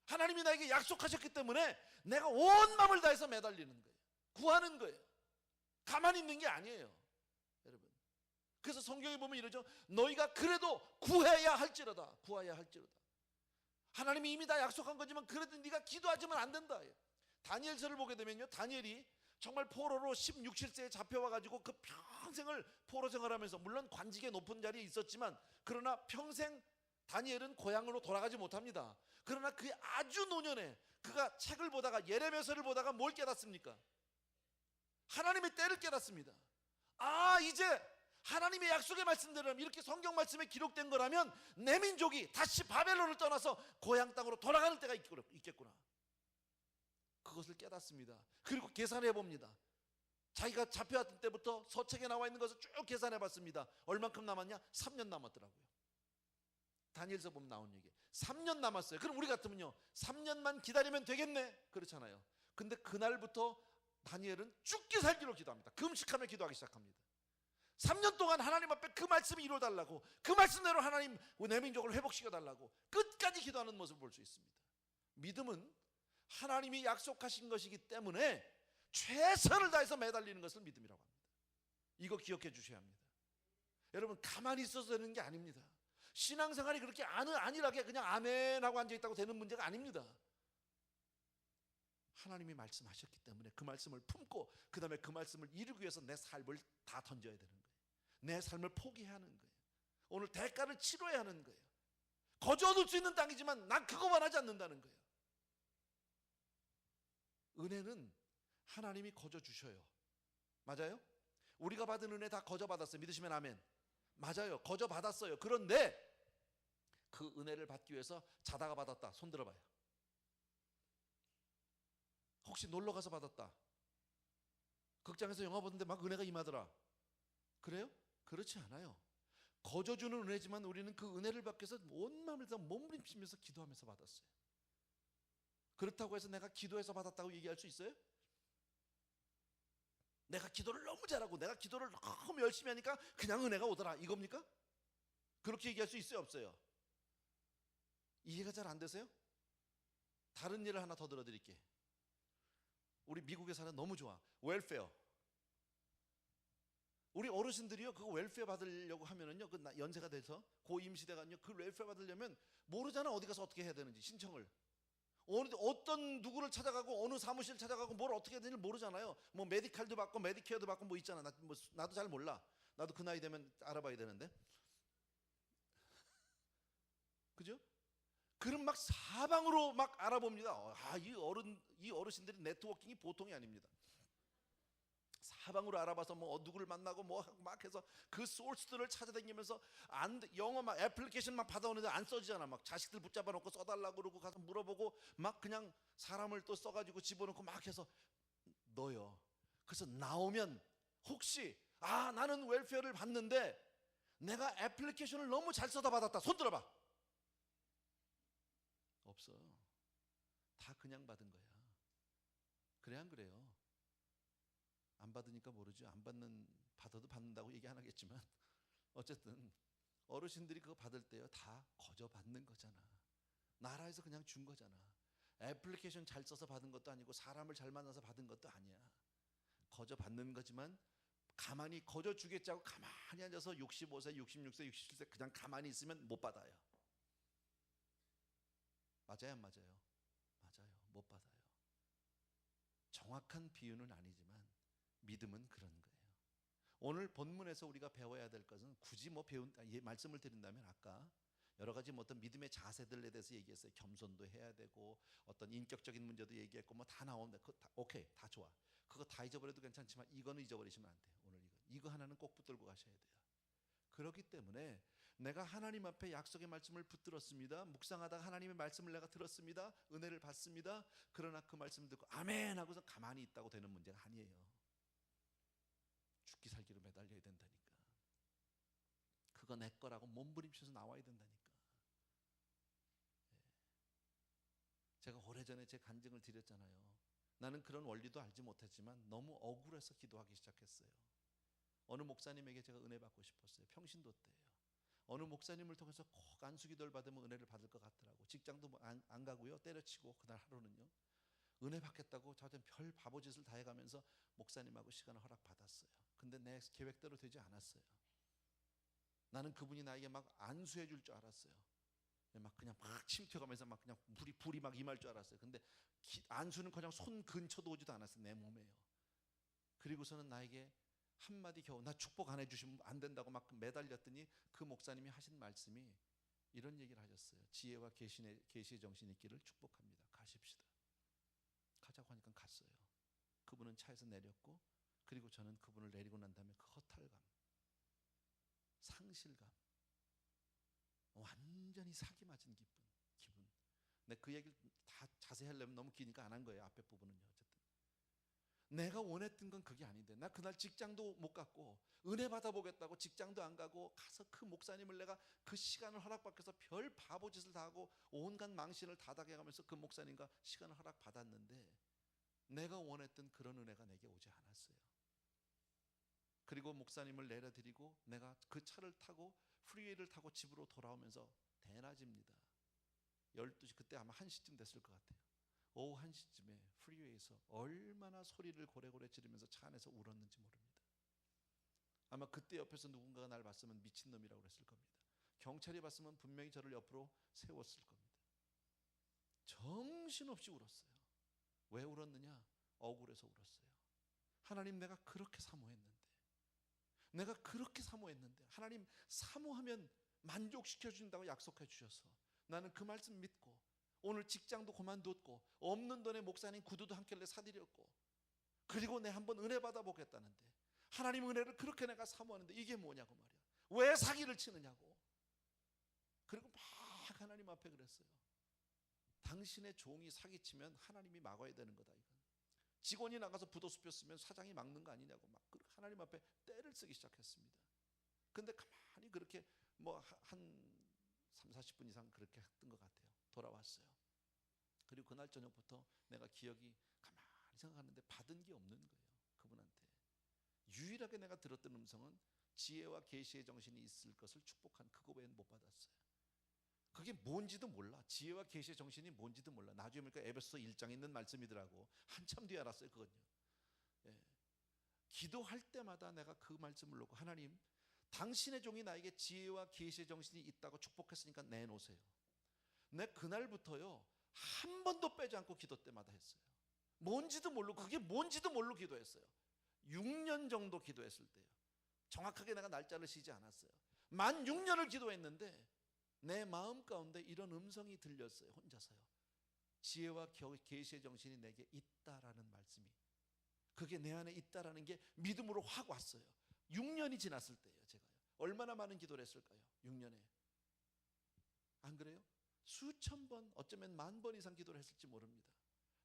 S2: 하나님이 나에게 약속하셨기 때문에 내가 온 마음을 다해서 매달리는 거예요. 구하는 거예요. 가만히 있는 게 아니에요, 여러분. 그래서 성경에 보면 이러죠. 너희가 그래도 구해야 할지로다. 구해야 할지로다. 하나님이 이미 다 약속한 거지만 그래도 네가 기도하지만 안 된다. 다니엘서를 보게 되면요, 다니엘이 정말 포로로 16, 17세에 잡혀와가지고 그 평생을 포로 생활하면서, 물론 관직의 높은 자리에 있었지만 그러나 평생 다니엘은 고향으로 돌아가지 못합니다. 그러나 그 아주 노년에 그가 책을 보다가, 예레미야서를 보다가 뭘 깨닫습니까? 하나님의 때를 깨닫습니다. 아, 이제 하나님의 약속의 말씀대로라면, 이렇게 성경 말씀에 기록된 거라면 내 민족이 다시 바벨론을 떠나서 고향 땅으로 돌아가는 때가 있겠구나. 그것을 깨닫습니다. 그리고 계산해 봅니다. 자기가 잡혀왔을 때부터 서책에 나와 있는 것을 쭉 계산해 봤습니다. 얼만큼 남았냐? 3년 남았더라고요. 다니엘서 보면 나온 얘기. 3년 남았어요. 그럼 우리 같으면요, 3년만 기다리면 되겠네, 그렇잖아요. 근데 그날부터 다니엘은 죽기 살기로 기도합니다. 금식하며 기도하기 시작합니다. 3년 동안 하나님 앞에 그 말씀이 이루어달라고, 그 말씀대로 하나님 내 민족을 회복시켜달라고 끝까지 기도하는 모습을 볼 수 있습니다. 믿음은 하나님이 약속하신 것이기 때문에 최선을 다해서 매달리는 것을 믿음이라고 합니다. 이거 기억해 주셔야 합니다. 여러분, 가만히 있어서 되는 게 아닙니다. 신앙생활이 그렇게 안일하게 그냥 아멘하고 앉아있다고 되는 문제가 아닙니다. 하나님이 말씀하셨기 때문에 그 말씀을 품고 그 다음에 그 말씀을 이루기 위해서 내 삶을 다 던져야 되는 거예요. 내 삶을 포기해야 하는 거예요. 오늘 대가를 치러야 하는 거예요. 거저 얻을 수 있는 땅이지만 난 그거만 하지 않는다는 거예요. 은혜는 하나님이 거저 주셔요. 맞아요? 우리가 받은 은혜 다 거저 받았어요. 믿으시면 아멘. 맞아요, 거저 받았어요. 그런데 그 은혜를 받기 위해서 자다가 받았다, 손 들어봐요. 혹시 놀러 가서 받았다, 극장에서 영화 보는데 막 은혜가 임하더라, 그래요? 그렇지 않아요. 거저 주는 은혜지만 우리는 그 은혜를 받기 위해서 온 마음을 다 몸부림치면서 기도하면서 받았어요. 그렇다고 해서 내가 기도해서 받았다고 얘기할 수 있어요? 내가 기도를 너무 잘하고 내가 기도를 너무 열심히 하니까 그냥 은혜가 오더라, 이겁니까? 그렇게 얘기할 수 있어요, 없어요? 이해가 잘 안 되세요? 다른 예를 하나 더 들어드릴게. 우리 미국에 사는 너무 좋아, 웰페어. 우리 어르신들이요, 그거 웰페어 받으려고 하면은요, 그 연세가 돼서 고임 시대가요, 그 웰페어 받으려면 모르잖아, 어디 가서 어떻게 해야 되는지, 신청을. 어떤 누구를 찾아가고 어느 사무실 찾아가고 뭘 어떻게 해야 되는지 모르잖아요. 뭐 메디칼도 받고 메디케어도 받고 뭐 있잖아. 나도 잘 몰라. 나도 그 나이 되면 알아봐야 되는데. 그죠? 그럼 막 사방으로 막 알아봅니다. 아, 이 어르신들이 네트워킹이 보통이 아닙니다. 사방으로 알아봐서 뭐 누구를 만나고 뭐 하고 막 해서 그 소스들을 찾아다니면서 영어 막 애플리케이션 막 받아오는데 안 써지잖아. 막 자식들 붙잡아 놓고 써달라고 그러고 가서 물어보고 막 그냥 사람을 또 써가지고 집어넣고 막 해서 넣어요. 그래서 나오면 혹시 나는 웰페어를 받는데 내가 애플리케이션을 너무 잘 써다 받았다, 손 들어봐. 없어. 다 그냥 받은 거야. 그래 안 그래요? 안 받으니까 모르죠. 안 받는 받아도 받는다고 얘기 안 하겠지만 어쨌든 어르신들이 그거 받을 때요 다 거저 받는 거잖아. 나라에서 그냥 준 거잖아. 애플리케이션 잘 써서 받은 것도 아니고 사람을 잘 만나서 받은 것도 아니야. 거저 받는 거지만 가만히 거저 주겠지 하고 가만히 앉아서 65세, 66세, 67세 그냥 가만히 있으면 못 받아요. 맞아요, 안 맞아요? 맞아요. 못 받아요. 정확한 비유는 아니지만 믿음은 그런 거예요. 오늘 본문에서 우리가 배워야 될 것은 굳이 뭐 말씀을 드린다면 아까 여러 가지 어떤 믿음의 자세들에 대해서 얘기했어요. 겸손도 해야 되고 어떤 인격적인 문제도 얘기했고 뭐 다 나오는데 오케이 다 좋아. 그거 다 잊어버려도 괜찮지만 이거는 잊어버리시면 안 돼요. 오늘 이거 하나는 꼭 붙들고 가셔야 돼요. 그렇기 때문에 내가 하나님 앞에 약속의 말씀을 붙들었습니다. 묵상하다가 하나님의 말씀을 내가 들었습니다. 은혜를 받습니다. 그러나 그 말씀 듣고 아멘 하고서 가만히 있다고 되는 문제가 아니에요. 죽기 살기로 매달려야 된다니까. 그거 내 거라고 몸부림쳐서 나와야 된다니까. 제가 오래전에 제 간증을 드렸잖아요. 나는 그런 원리도 알지 못했지만 너무 억울해서 기도하기 시작했어요. 어느 목사님에게 제가 은혜 받고 싶었어요. 평신도 때예요. 어느 목사님을 통해서 꼭 안수기도를 받으면 은혜를 받을 것 같더라고. 직장도 안 가고요. 때려치고 그날 하루는요. 은혜 받겠다고 저한테 별 바보짓을 다 해가면서 목사님하고 시간을 허락받았어요. 근데 내 계획대로 되지 않았어요. 나는 그분이 나에게 막 안수해 줄 줄 알았어요. 막 그냥 막 침튀어가면서 막 그냥 불이 막 임할 줄 알았어요. 근데 안수는 그냥 손 근처도 오지도 않았어요. 내 몸에요. 그리고서는 나에게 한마디 겨우 나 축복 안 해주시면 안 된다고 막 매달렸더니 그 목사님이 하신 말씀이 이런 얘기를 하셨어요. 지혜와 계시의 정신이 있기를 축복합니다. 가십시다. 가자고 하니까 갔어요. 그분은 차에서 내렸고 그리고 저는 그분을 내리고 난 다음에 그 허탈감, 상실감, 완전히 사기 맞은 기분. 근데 그 얘기를 다 자세히 하려면 너무 기니까 안 한 거예요. 앞에 부분은요. 어쨌든 내가 원했던 건 그게 아닌데 나 그날 직장도 못 갔고 은혜 받아보겠다고 직장도 안 가고 가서 그 목사님을 내가 그 시간을 허락받아서 별 바보짓을 다 하고 온갖 망신을 다 당해가면서 그 목사님과 시간을 허락받았는데 내가 원했던 그런 은혜가 내게 오지 않았어요. 그리고 목사님을 내려드리고 내가 그 차를 타고 프리웨이를 타고 집으로 돌아오면서 대낮입니다. 12시 그때 아마 1시쯤 됐을 것 같아요. 오후 1시쯤에 프리웨이에서 얼마나 소리를 고래고래 지르면서 차 안에서 울었는지 모릅니다. 아마 그때 옆에서 누군가가 날 봤으면 미친놈이라고 그랬을 겁니다. 경찰이 봤으면 분명히 저를 옆으로 세웠을 겁니다. 정신없이 울었어요. 왜 울었느냐? 억울해서 울었어요. 하나님 내가 그렇게 사모했는데 하나님 사모하면 만족시켜 준다고 약속해 주셔서 나는 그 말씀 믿고 오늘 직장도 그만뒀고 없는 돈에 목사님 구두도 한 켤레 사드렸고 그리고 내 한번 은혜 받아보겠다는데 하나님 은혜를 그렇게 내가 사모하는데 이게 뭐냐고 말이야. 왜 사기를 치느냐고. 그리고 막 하나님 앞에 그랬어요. 당신의 종이 사기치면 하나님이 막아야 되는 거다. 이건 직원이 나가서 부도수 폈으면 사장이 막는 거 아니냐고 막 하나님 앞에 떼를 쓰기 시작했습니다. 근데 가만히 그렇게 뭐 한 30-40분 이상 그렇게 했던 것 같아요. 돌아왔어요. 그리고 그날 저녁부터 내가 기억이 가만히 생각하는데 받은 게 없는 거예요. 그분한테 유일하게 내가 들었던 음성은 지혜와 계시의 정신이 있을 것을 축복한 그거 외에는 못 받았어요. 그게 뭔지도 몰라. 지혜와 계시의 정신이 뭔지도 몰라. 나중에 보니까 에베소서 1장에 있는 말씀이더라고. 한참 뒤에 알았어요. 그건요. 예. 기도할 때마다 내가 그 말씀을 놓고 하나님 당신의 종이 나에게 지혜와 계시의 정신이 있다고 축복했으니까 내놓으세요. 내 그날부터요 한 번도 빼지 않고 기도 때마다 했어요. 뭔지도 모르고 그게 뭔지도 모르고 기도했어요. 6년 정도 기도했을 때요. 정확하게 내가 날짜를 쉬지 않았어요. 만 6년을 기도했는데 내 마음 가운데 이런 음성이 들렸어요. 혼자서요. 지혜와 계시의 정신이 내게 있다라는 말씀이 그게 내 안에 있다라는 게 믿음으로 확 왔어요. 6년이 지났을 때예요. 제가요. 얼마나 많은 기도를 했을까요? 6년에. 안 그래요? 수천 번 어쩌면 10,000번 이상 기도를 했을지 모릅니다.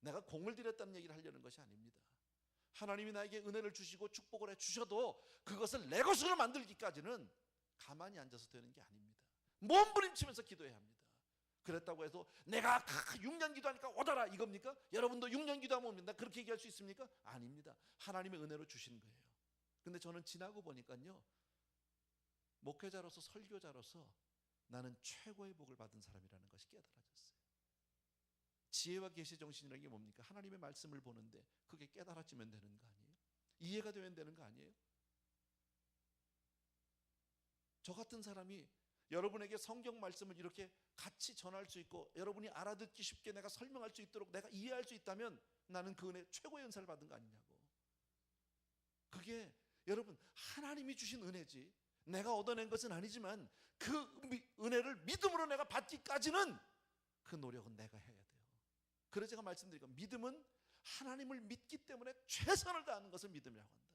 S2: 내가 공을 들였다는 얘기를 하려는 것이 아닙니다. 하나님이 나에게 은혜를 주시고 축복을 해주셔도 그것을 내 것으로 만들기까지는 가만히 앉아서 되는 게 아닙니다. 몸부림치면서 기도해야 합니다. 그랬다고 해서 내가 6년 기도하니까 오더라 이겁니까? 여러분도 6년 기도하면 옵니다. 그렇게 얘기할 수 있습니까? 아닙니다. 하나님의 은혜로 주신 거예요. 근데 저는 지나고 보니까요, 목회자로서 설교자로서 나는 최고의 복을 받은 사람이라는 것이 깨달아졌어요. 지혜와 계시 정신이라는 게 뭡니까? 하나님의 말씀을 보는데 그게 깨달아지면 되는 거 아니에요? 이해가 되면 되는 거 아니에요? 저 같은 사람이 여러분에게 성경 말씀을 이렇게 같이 전할 수 있고 여러분이 알아듣기 쉽게 내가 설명할 수 있도록 내가 이해할 수 있다면 나는 그 은혜 최고의 은사를 받은 거 아니냐고. 그게 여러분 하나님이 주신 은혜지 내가 얻어낸 것은 아니지만 그 은혜를 믿음으로 내가 받기까지는 그 노력은 내가 해야 돼요. 그래서 제가 말씀드리고 믿음은 하나님을 믿기 때문에 최선을 다하는 것을 믿음이라고 한다.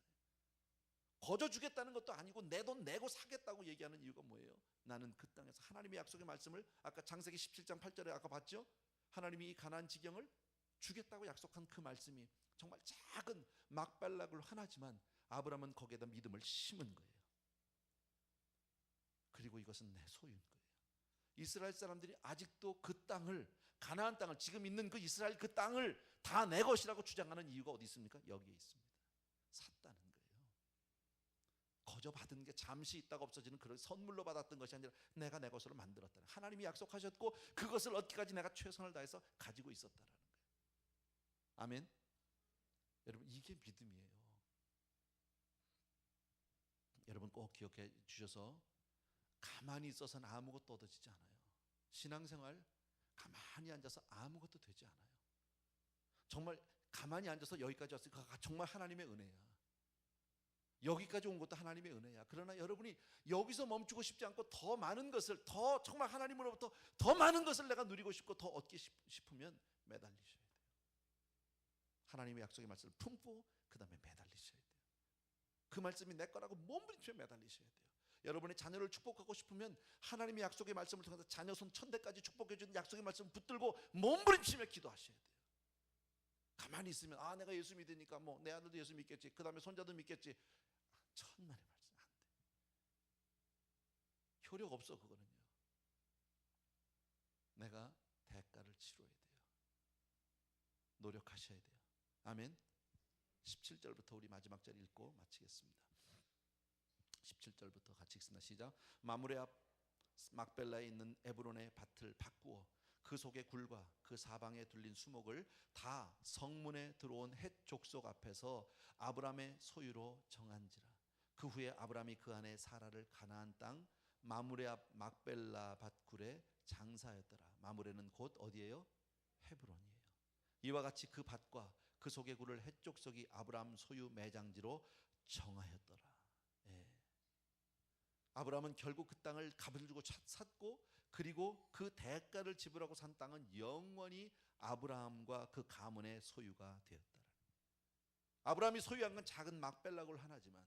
S2: 거저 주겠다는 것도 아니고 내 돈 내고 사겠다고 얘기하는 이유가 뭐예요? 나는 그 땅에서 하나님의 약속의 말씀을 아까 창세기 17장 8절에 아까 봤죠? 하나님이 이 가나안 지경을 주겠다고 약속한 그 말씀이 정말 작은 막발락을 하나지만 아브라함은 거기에다 믿음을 심은 거예요. 그리고 이것은 내 소유인 거예요. 이스라엘 사람들이 아직도 그 땅을 가나안 땅을 지금 있는 그 이스라엘 그 땅을 다 내 것이라고 주장하는 이유가 어디 있습니까? 여기에 있습니다. 샀다는 거예요. 거저 받은 게 잠시 있다가 없어지는 그런 선물로 받았던 것이 아니라 내가 내 것으로 만들었다는, 하나님이 약속하셨고 그것을 얻기까지 내가 최선을 다해서 가지고 있었다라는 거예요. 아멘. 여러분 이게 믿음이에요. 여러분 꼭 기억해 주셔서 가만히 있어서는 아무것도 얻어지지 않아요. 신앙생활 가만히 앉아서 아무것도 되지 않아요. 정말 가만히 앉아서 여기까지 왔으니까 정말 하나님의 은혜야. 여기까지 온 것도 하나님의 은혜야. 그러나 여러분이 여기서 멈추고 싶지 않고 더 많은 것을, 더 정말 하나님으로부터 더 많은 것을 내가 누리고 싶고 더 얻기 싶으면 매달리셔야 돼요. 하나님의 약속의 말씀을 품고 그 다음에 매달리셔야 돼요. 그 말씀이 내 거라고 몸부림치며 매달리셔야 돼요. 여러분의 자녀를 축복하고 싶으면 하나님의 약속의 말씀을 통해서 자녀 손 1000대까지 축복해 주는 약속의 말씀을 붙들고 몸부림치며 기도하셔야 돼요. 가만히 있으면 내가 예수 믿으니까 뭐 내 아들도 예수 믿겠지, 그 다음에 손자도 믿겠지. 천만의 말씀 안 돼. 효력 없어. 그거는요. 내가 대가를 치러야 돼요. 노력하셔야 돼요. 아멘. 17절부터 우리 마지막 절 읽고 마치겠습니다. 17절부터 같이 읽습니다. 시작. 마므레 앞 막벨라에 있는 에브론의 밭을 바꾸어 그 속의 굴과 그 사방에 둘린 수목을 다 성문에 들어온 헷 족속 앞에서 아브라함의 소유로 정한지라. 그 후에 아브라함이 그 안에 사라를 가나안 땅 마므레 앞 막벨라 밭굴에 장사하였더라. 마므레는 곧 어디예요? 헤브론이에요. 이와 같이 그 밭과 그 속의 굴을 헷 족속이 아브라함 소유 매장지로 정하였더라. 예. 아브라함은 결국 그 땅을 값을 주고 샀고, 그리고 그 대가를 지불하고 산 땅은 영원히 아브라함과 그 가문의 소유가 되었다. 아브라함이 소유한 건 작은 막벨락을 하나지만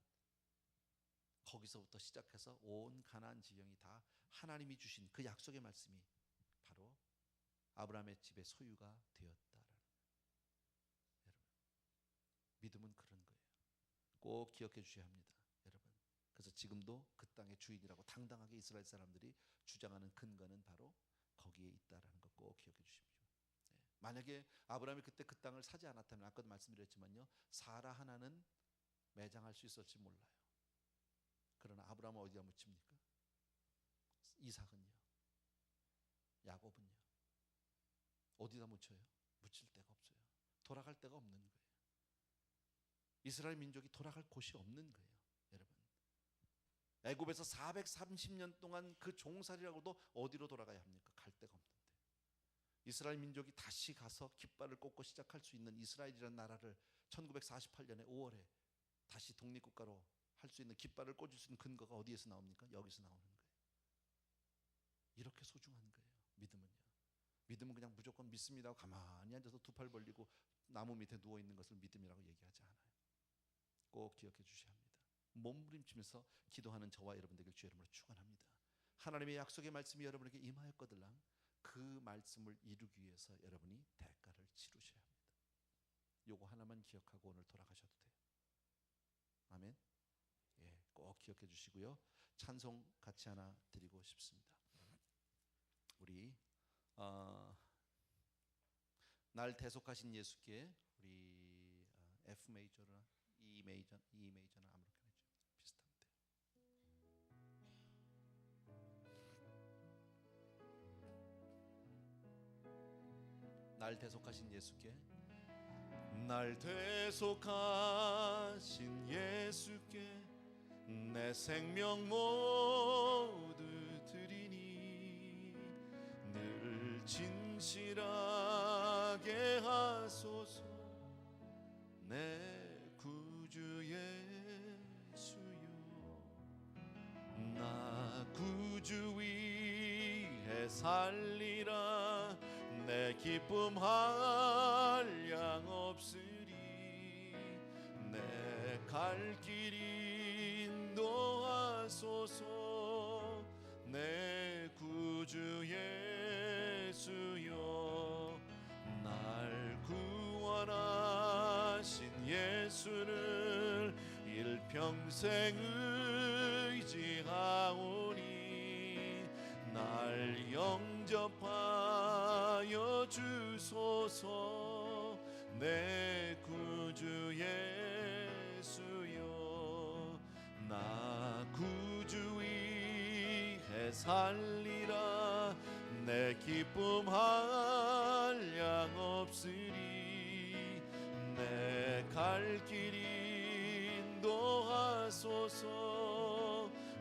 S2: 거기서부터 시작해서 온 가나안 지형이 다 하나님이 주신 그 약속의 말씀이 바로 아브라함의 집의 소유가 되었다라는. 여러분, 믿음은 그런 거예요. 꼭 기억해 주셔야 합니다, 여러분. 그래서 지금도 그 땅의 주인이라고 당당하게 이스라엘 사람들이 주장하는 근거는 바로 거기에 있다라는 거 꼭 기억해 주십시오. 네. 만약에 아브라함이 그때 그 땅을 사지 않았다면, 아까도 말씀드렸지만요, 사라 하나는 매장할 수 있을지 몰라요. 그러나 아브라함은 어디다 묻힙니까? 이삭은요? 야곱은요? 어디다 묻혀요? 묻힐 데가 없어요. 돌아갈 데가 없는 거예요. 이스라엘 민족이 돌아갈 곳이 없는 거예요. 여러분, 애굽에서 430년 동안 그 종살이라고도 어디로 돌아가야 합니까? 갈 데가 없는데, 이스라엘 민족이 다시 가서 깃발을 꽂고 시작할 수 있는 이스라엘이라는 나라를 1948년에 5월에 다시 독립국가로 할 수 있는, 깃발을 꽂을 수 있는 근거가 어디에서 나옵니까? 여기서 나오는 거예요. 이렇게 소중한 거예요, 믿음은요. 믿음은 그냥 무조건 믿습니다 하고 가만히 앉아서 두 팔 벌리고 나무 밑에 누워 있는 것을 믿음이라고 얘기하지 않아요. 꼭 기억해 주셔야 합니다. 몸부림치면서 기도하는 저와 여러분들에게 주의 이름으로 축원합니다. 하나님의 약속의 말씀이 여러분에게 임하였거들랑 그 말씀을 이루기 위해서 여러분이 대가를 치르셔야 합니다. 요거 하나만 기억하고 오늘 돌아가셔도 돼요. 아멘. 예, 꼭 기억해 주시고요. 찬송 같이 하나 드리고 싶습니다. 우리 날 대속하신 예수께 우리 F 메이저나 E 메이저나 아무렇게나 날 대속하신 예수께, 날 대속하신 예수께 내 생명 모두 드리니 늘 진실하게 하소서. 내 구주 예수여, 나 구주 위해 살리라. 내 기쁨 한량 없으리. 내 갈 길 인도하소서. 내 구주 예수여, 날 구원하신 예수를 일평생 의지하오니 날 영접하여 주소서. 내 구주 예수여, 나 구주 위해 살리라. 내 기쁨 한량 없으리. 내 갈 길 인도하소서.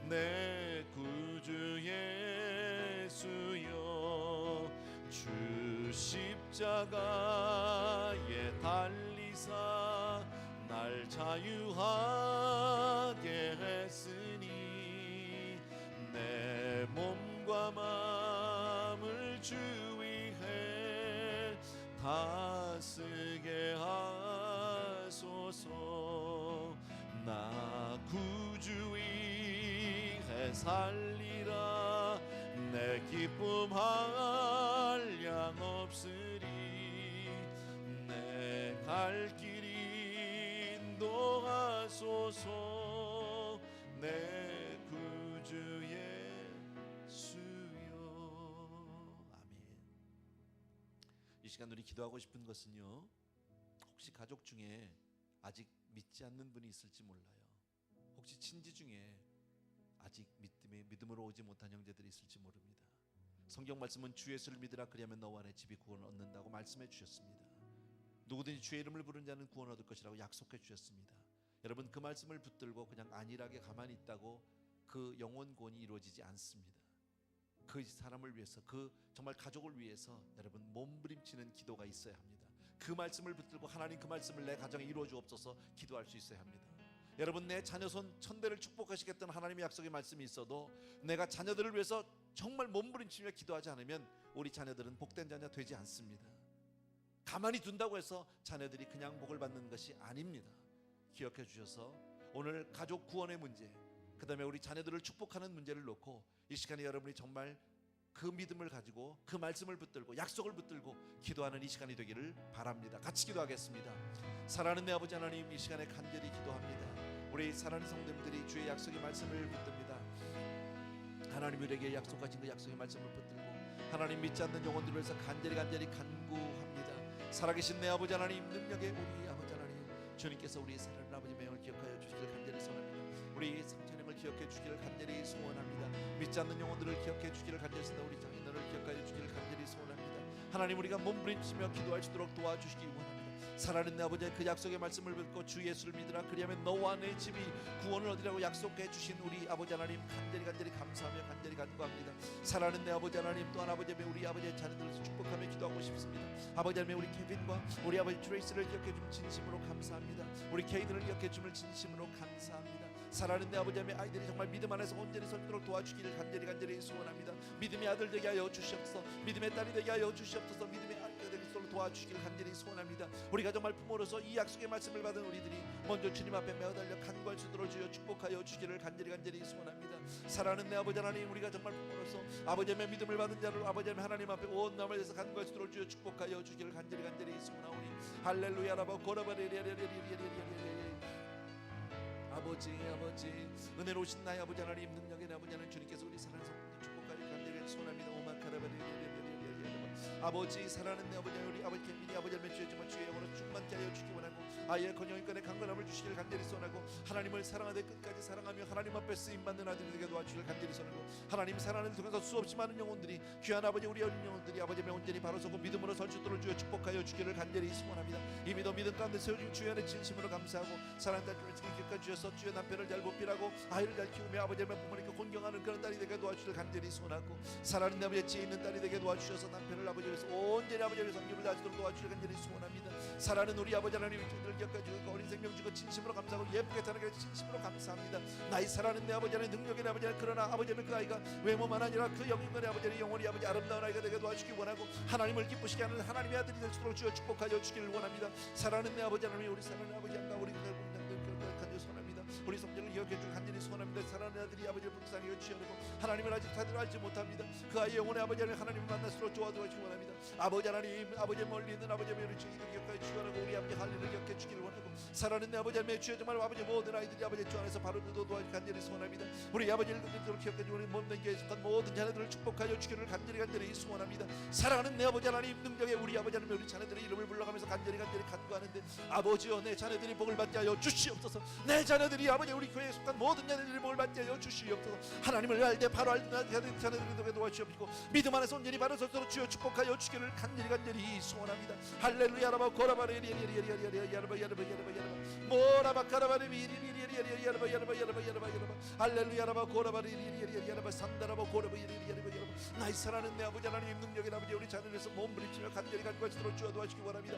S2: 내 구주 예수여, 주 십자가에 달리사 날 자유하게 했으니 내 몸과 마음을 주 위해 다스게 하소서. 나 구주 위해 살리라. 내 기쁨 한량 없으리. 내 갈 길 인도하소서. 내 구주 예수여. 아멘. 이 시간 우리 기도하고 싶은 것은요, 혹시 가족 중에 아직 믿지 않는 분이 있을지 몰라요. 혹시 친지 중에 아직 믿음으로 오지 못한 형제들이 있을지 모릅니다. 성경 말씀은 주 예수를 믿으라, 그리하면 너와 내 집이 구원을 얻는다고 말씀해 주셨습니다. 누구든지 주의 이름을 부르는 자는 구원 얻을 것이라고 약속해 주셨습니다. 여러분, 그 말씀을 붙들고 그냥 안일하게 가만히 있다고 그 영혼 구원이 이루어지지 않습니다. 그 사람을 위해서, 그 정말 가족을 위해서 여러분 몸부림치는 기도가 있어야 합니다. 그 말씀을 붙들고 하나님, 그 말씀을 내 가정에 이루어 주옵소서 기도할 수 있어야 합니다. 여러분, 내 자녀손 천대를 축복하시겠다는 하나님의 약속의 말씀이 있어도 내가 자녀들을 위해서 정말 몸부림치며 기도하지 않으면 우리 자녀들은 복된 자녀 되지 않습니다. 가만히 둔다고 해서 자녀들이 그냥 복을 받는 것이 아닙니다. 기억해 주셔서 오늘 가족 구원의 문제, 그 다음에 우리 자녀들을 축복하는 문제를 놓고 이 시간에 여러분이 정말 그 믿음을 가지고 그 말씀을 붙들고 약속을 붙들고 기도하는 이 시간이 되기를 바랍니다. 같이 기도하겠습니다. 사랑하는 내 아버지 하나님, 이 시간에 간절히 기도합니다. 우리 사랑하는 성도님들이 주의 약속의 말씀을 붙듭니다. 하나님, 우리에게 약속하신 그 약속의 말씀을 붙들고 하나님 믿지 않는 영혼들을 위해서 간절히 간구합니다. 살아계신 내 아버지 하나님, 능력의 우리 아버지 하나님, 주님께서 우리 사랑하는 아버지 명을 기억하여 주시기를 간절히 소원합니다. 우리 성찬형을 기억해 주기를 간절히 소원합니다. 믿지 않는 영혼들을 기억해 주기를 간절히 소원합니다. 우리 장인어른을 기억하여 주기를 간절히 소원합니다. 하나님, 우리가 몸부림치며 기도할 수 있도록 도와주시기 원합니다. 살아있는 내 아버지의 그 약속의 말씀을 듣고 주 예수를 믿으라, 그리하면 너와 내 집이 구원을 얻으라고 약속해 주신 우리 아버지 하나님, 간절히 감사하며 간절히 간구합니다. 살아있는 내 아버지 하나님, 또한 아버지 우리 아버지의 자녀들을 축복하며 기도하고 싶습니다. 아버지 하나님, 우리 케빈과 우리 아버지 트레이스를 기억해 주면 진심으로 감사합니다. 우리 케이든을 기억해 주면 진심으로 감사합니다. 살아있는 내 아버지 하나님, 아이들이 정말 믿음 안에서 온전히 서도록 도와주기를 간절히 소원합니다. 믿음의 아들 되게 하여 주시옵소서. 믿음의 딸이 되게 하여 주시옵소서. 믿음의 아이가 되게 서로 도와주시기를 간절히 소원합니다. 우리가 정말 부모로서 이 약속의 말씀을 받은 우리들이 먼저 주님 앞에 매어달려 간구할 수 있도록 주여 축복하여 주기를 간절히 소원합니다. 사랑하는 내 아버지 하나님, 우리가 정말 부모로서 아버지의 믿음을 받은 자를 아버지의 하나님 앞에 온 마음을 다해서 간구할 수 있도록 주여 축복하여 주기를 간절히 소원하오니 할렐루야 라바 고라바리리리리리리리리리. 아버지 은혜로우신 나의 아버지 하나님, 능력의 아버지 하나님, 주님께서 우리 사랑하는 성도님 축복하여 간절히 소원합니다. 오마카라바리리리리리리리. 아버지, 사랑하는 내 아버지, 우리 아버지 캠빈이 아버지 하나님, 주의 정말 주의 영으로 충만케 하여 주기 원하고 아이의 건영이간의 강건함을 주시길 간절히 소원하고, 하나님을 사랑하되 끝까지 사랑하며 하나님 앞에 쓰임받는 아들이 되게 도와주시길 간절히 소원하고, 하나님 사랑하는 데 통해서 수없이 많은 영혼들이, 귀한 아버지 우리 어린 영혼들이 아버지의 온전히 바로 서고 믿음으로 설 수 있도록 주여 축복하여 주기를 간절히 소원합니다. 이미도 믿음 가운데 세워진 주의 안에 진심으로 감사하고, 사랑하는 딸 중에 기껏 주셔서 주의 남편을 잘 보필하고 아이를 잘 키우며 아버지의 부모님께 존경하는 그런 딸이 되게 도와주시길 간절히 소원하고, 사랑하는 내 아버지의 지혜 있는 딸이 되게 도와주셔서 남편을 아버지에 위해서 온전히 아버지의 섬김을 다하도록 도와주시길 간절히 소원합니다. 사랑하는 우리 아버지 하나님, 이들을 기억하시고 어린 생명 주고 진심으로 감사하고 예쁘게 태어나게 진심으로 감사합니다. 나이 사랑하는 내 아버지 하나님, 능력의 내 아버지 하나님, 그러나 아버지의 그 아이가 외모만 아니라 그 영인간의 아버지의 영혼이 아버지 아름다운 아이가 되게 도와주시기 원하고, 하나님을 기쁘시게 하는 하나님의 아들이 될 수 있도록 주여 축복하여 주기를 원합니다. 사랑하는 내 아버지 하나님, 우리 사랑하는 아버지 양가 우리 공장들 간절히 소원합니다. 우리 성전을 기억해 줄 간절히 소원합니다. 사랑하는 아들이 아버지를 불쌍히 여주시려고 하나님을 아직 다들 알지 못합니다. 그 아이의 영혼의 아버지 하나님, 하나님을 만날수록 좋아도록 원합니다. 아버지 하나님, 아버지 멀리 있는 아버지의 면을 주기를 기억하여 주시기 원하고, 우리 아버지 할례를 기억해 주기를 원하고, 사랑하는 내 아버지 하나님의 주여 정말 아버지 모든 아이들이 아버지 주 안에서 바로 도와주기 간절히 소원합니다. 우리 아버지를 그대로 기억해 주고 우리 몸된 교회에 속한 모든 자녀들을 축복하여 주기를 간절히 소원합니다. 사랑하는 내 아버지 하나님, 능력의 우리 아버지 하나님, 우리 자녀들의 이름을 불러가면서 간절히 간구하는데, 아버지여 내 자녀들이 복을 받게 하여 주시옵소서. 내 자녀들이 아버지 우리 교회에 속한 모든 자녀들이 복을 받게 하여 주시옵소서. 하나님을 알되 바로 알던 자녀들에게 도와주시옵시고, 믿음 안에서 온전히 바로 서서 주여 축복하여 주기를 간절히 소원합니다. 할렐루야. 라바 고라바리 야라바 모라바 카라바리 할렐루야. 라바 고라바리 야라바 산다라바 고라바 나의 사랑하는 내 아버지 하나님, 능력의 아버지 우리 자녀에서 몸부림치며 간절히 간구하시도록 주여 도와주시기 원합니다.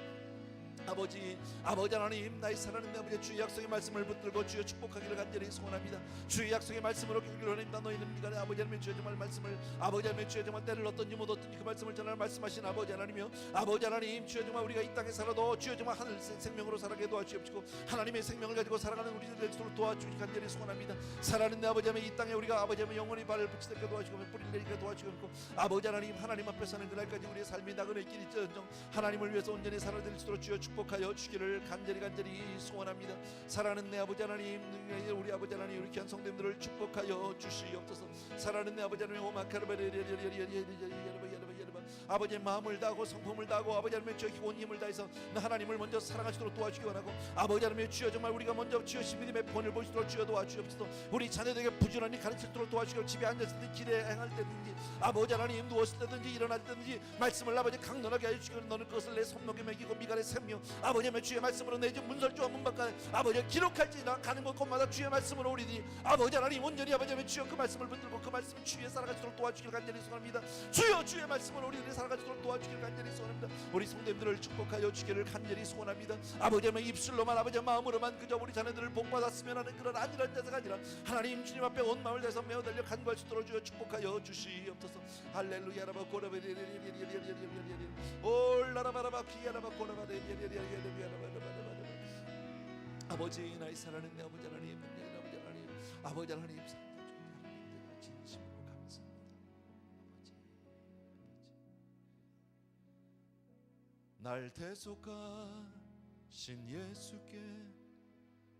S2: 아버지 하나님, 나의 사랑하는 내 아버지 주의 약속의 말씀을 붙들고 주여 축복하기를 간절히 소원합니다. 주의 약속의 말씀으로 기기를 원합니다. 너희는 미간에 아버지 하나님 주의 정말 말씀을, 아버지 하나님 주의 정말 때를 얻든지 못 얻든지 그 말씀을 전하는 말씀하신 아버지 하나님이여, 아버지 하나님 주의 정말 우리가 이 땅에 살아도 주의 정말 하늘 생명으로 살아가게 도와주시옵시고, 하나님의 생명을 가지고 살아가는 우리들 될 수 있도록 도와주시기 간절히 소원합니다. 사랑하는 내 아버지 하나님, 이 땅에 우리가 아버지 하나님 영원히 발을 붙이게 도와주시고 뿌리를 내리게 도와주시고, 아버지 하나님, 하나님 앞에 사는 그날까지 우리의 삶이 나그네 길이 쩌정 하나님을 위해서 온전히 살아드릴 수 있도록 주여 축복하여 주기를 간절히 소원합니다. 사랑하는 내 아버지 하나님, 우리 아버지 하나님, 우리 귀한 성도님들을 축복하여 주시옵소서. 사랑하는 내 아버지 하나님, 아버지의 마음을 다하고 성품을 다하고 아버지 하나님의 주여 온 힘을 다해서 하나님을 먼저 사랑하시도록 도와주기 원하고, 아버지 하나님의 주여 정말 우리가 먼저 주여 믿음의 본을 보시도록 주여 도와주옵소서. 우리 자녀들에게 부지런히 가르치도록 도와주시고, 집에 앉았을 때 길에 행할 때든지 아버지 하나님 누웠을 때든지 일어날 때든지 말씀을 아버지 강론하게 하여 주시고, 너는 그것을 내 손목에 매기고 미간에 샘며 아버지 하나님의 주의 말씀으로 내 집 문설주와 문밖에 아버지 기록할지나 가는 곳마다 주의 말씀으로 우리들이 아버지 하나님 온전히 아버지 하나님의 주여 그 말씀을 붙들고 그 말씀을 주위에 살아가도록 도와주기를 간절히 소원합니다. 주여 주의 말씀으로 우리들이 살아가도록 도와주기를 간절히 소원합니다. 우리 성도님들을 축복하여 주기를 간절히 소원합니다. 아버지 하나님 입술로만 아버지 마음으로만 그저 우리 자녀들을 복받았으면 하는 그런 안일한 자세가 아니라 하나님 주님 앞에 온 마음을 다해서 매어 달려 간구할 수 있도록 주여 축복하여 주시옵소서. 할렐루야. 라바 고라베리리리리리리리리리리리리 올라라바라바 키야라바 고라바리리리리리리리리리 아버지, 나의 사랑하는 내 아버지 하나님, 아버지 하나님 진심으로 감사합니다. 날 대속하신 예수께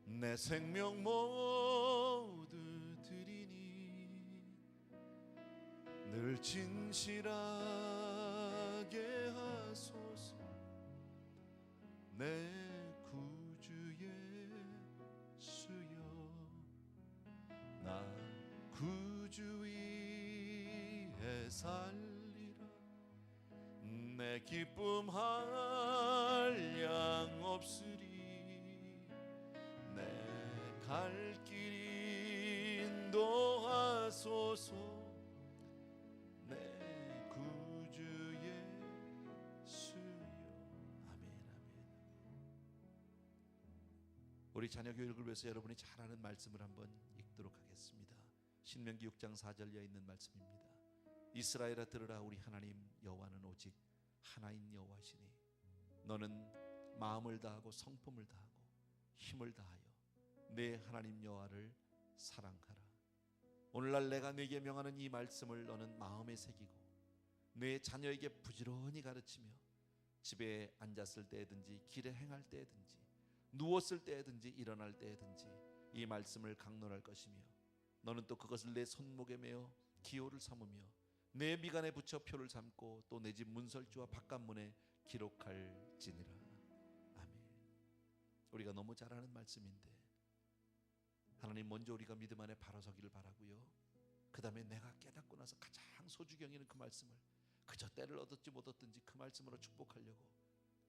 S2: 내 생명 모두 드리니, 늘 진실하게 하소서. 내 구주 예수여, 나 구주 위에 살리라. 내 기쁨 한량 없으리. 내 갈 길 인도하소서. 내 구주 예수여. 아멘. 우리 자녀 교육을 위해서 여러분이 잘 아는 말씀을 한번 읽도록 하겠습니다. 신명기 6장 4절에 있는 말씀입니다. 이스라엘아 들으라. 우리 하나님 여호와는 오직 하나인 여호와시니 너는 마음을 다하고 성품을 다하고 힘을 다하여 내 하나님 여호와를 사랑하라. 오늘날 내가 네게 명하는 이 말씀을 너는 마음에 새기고 내 자녀에게 부지런히 가르치며 집에 앉았을 때든지 길에 행할 때든지 누웠을 때든지 일어날 때든지 이 말씀을 강론할 것이며, 너는 또 그것을 내 손목에 매어 기호를 삼으며 내 미간에 붙여 표를 삼고 또 내 집 문설주와 바깥문에 기록할지니라. 아멘. 우리가 너무 잘 아는 말씀인데 하나님 먼저 우리가 믿음 안에 바로 서기를 바라고요. 그 다음에 내가 깨닫고 나서 가장 소중히 여기는 그 말씀을 그저 때를 얻었지 못 얻든지 그 말씀으로 축복하려고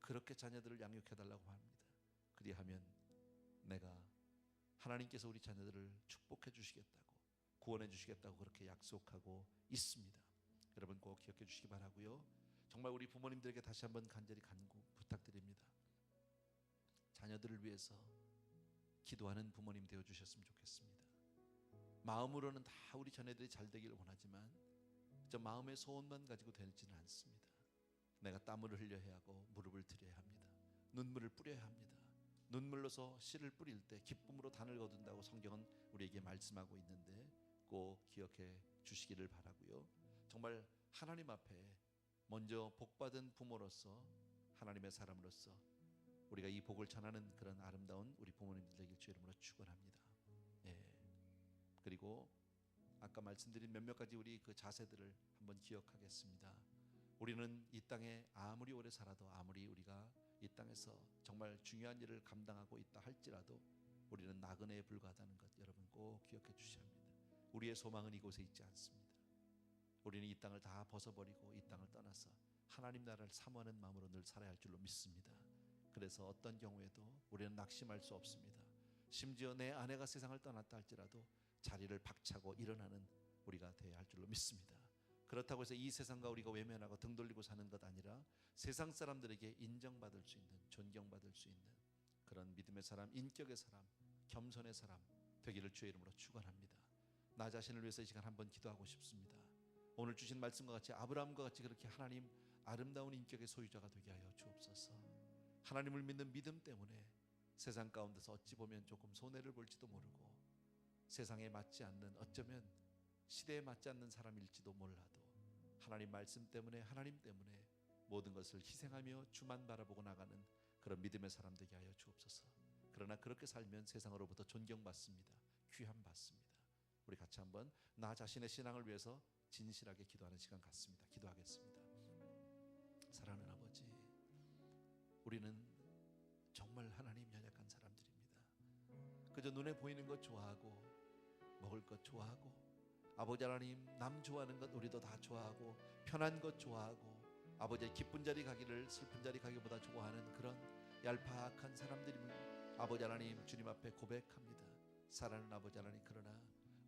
S2: 그렇게 자녀들을 양육해달라고 합니다. 그리하면 내가 하나님께서 우리 자녀들을 축복해 주시겠다고 구원해 주시겠다고 그렇게 약속하고 있습니다. 여러분 꼭 기억해 주시기 바라고요. 정말 우리 부모님들에게 다시 한번 간절히 간구 부탁드립니다. 자녀들을 위해서 기도하는 부모님 되어 주셨으면 좋겠습니다. 마음으로는 다 우리 자녀들이 잘 되기를 원하지만 저 마음의 소원만 가지고 되지는 않습니다. 내가 땀을 흘려야 하고 무릎을 들여야 합니다. 눈물을 뿌려야 합니다. 눈물로서 씨를 뿌릴 때 기쁨으로 단을 거둔다고 성경은 우리에게 말씀하고 있는데 꼭 기억해 주시기를 바라고요. 정말 하나님 앞에 먼저 복받은 부모로서 하나님의 사람으로서 우리가 이 복을 전하는 그런 아름다운 우리 부모님들 되길 주 이름으로 축원합니다. 예. 그리고 아까 말씀드린 몇몇 가지 우리 그 자세들을 한번 기억하겠습니다. 우리는 이 땅에 아무리 오래 살아도 아무리 우리가 이 땅에서 정말 중요한 일을 감당하고 있다 할지라도 우리는 나그네에 불과하다는 것 여러분 꼭 기억해 주셔야 합니다. 우리의 소망은 이곳에 있지 않습니다. 우리는 이 땅을 다 벗어버리고 이 땅을 떠나서 하나님 나라를 사모하는 마음으로 늘 살아야 할 줄로 믿습니다. 그래서 어떤 경우에도 우리는 낙심할 수 없습니다. 심지어 내 아내가 세상을 떠났다 할지라도 자리를 박차고 일어나는 우리가 되어야 할 줄로 믿습니다. 그렇다고 해서 이 세상과 우리가 외면하고 등 돌리고 사는 것 아니라 세상 사람들에게 인정받을 수 있는 존경받을 수 있는 그런 믿음의 사람, 인격의 사람, 겸손의 사람 되기를 주의 이름으로 축원합니다. 나 자신을 위해서 이 시간 한번 기도하고 싶습니다. 오늘 주신 말씀과 같이 아브라함과 같이 그렇게 하나님 아름다운 인격의 소유자가 되게 하여 주옵소서. 하나님을 믿는 믿음 때문에 세상 가운데서 어찌 보면 조금 손해를 볼지도 모르고 세상에 맞지 않는 어쩌면 시대에 맞지 않는 사람일지도 몰라도 하나님 말씀 때문에 하나님 때문에 모든 것을 희생하며 주만 바라보고 나가는 그런 믿음의 사람 되게 하여 주옵소서. 그러나 그렇게 살면 세상으로부터 존경받습니다. 귀함 받습니다. 우리 같이 한번 나 자신의 신앙을 위해서 진실하게 기도하는 시간 갖습니다. 기도하겠습니다. 사랑하는 아버지, 우리는 정말 하나님 연약한 사람들입니다. 그저 눈에 보이는 것 좋아하고 먹을 것 좋아하고 아버지 하나님 남 좋아하는 것 우리도 다 좋아하고 편한 것 좋아하고 아버지의 기쁜 자리 가기를 슬픈 자리 가기보다 좋아하는 그런 얄팍한 사람들임을 아버지 하나님 주님 앞에 고백합니다. 사랑하는 아버지 하나님, 그러나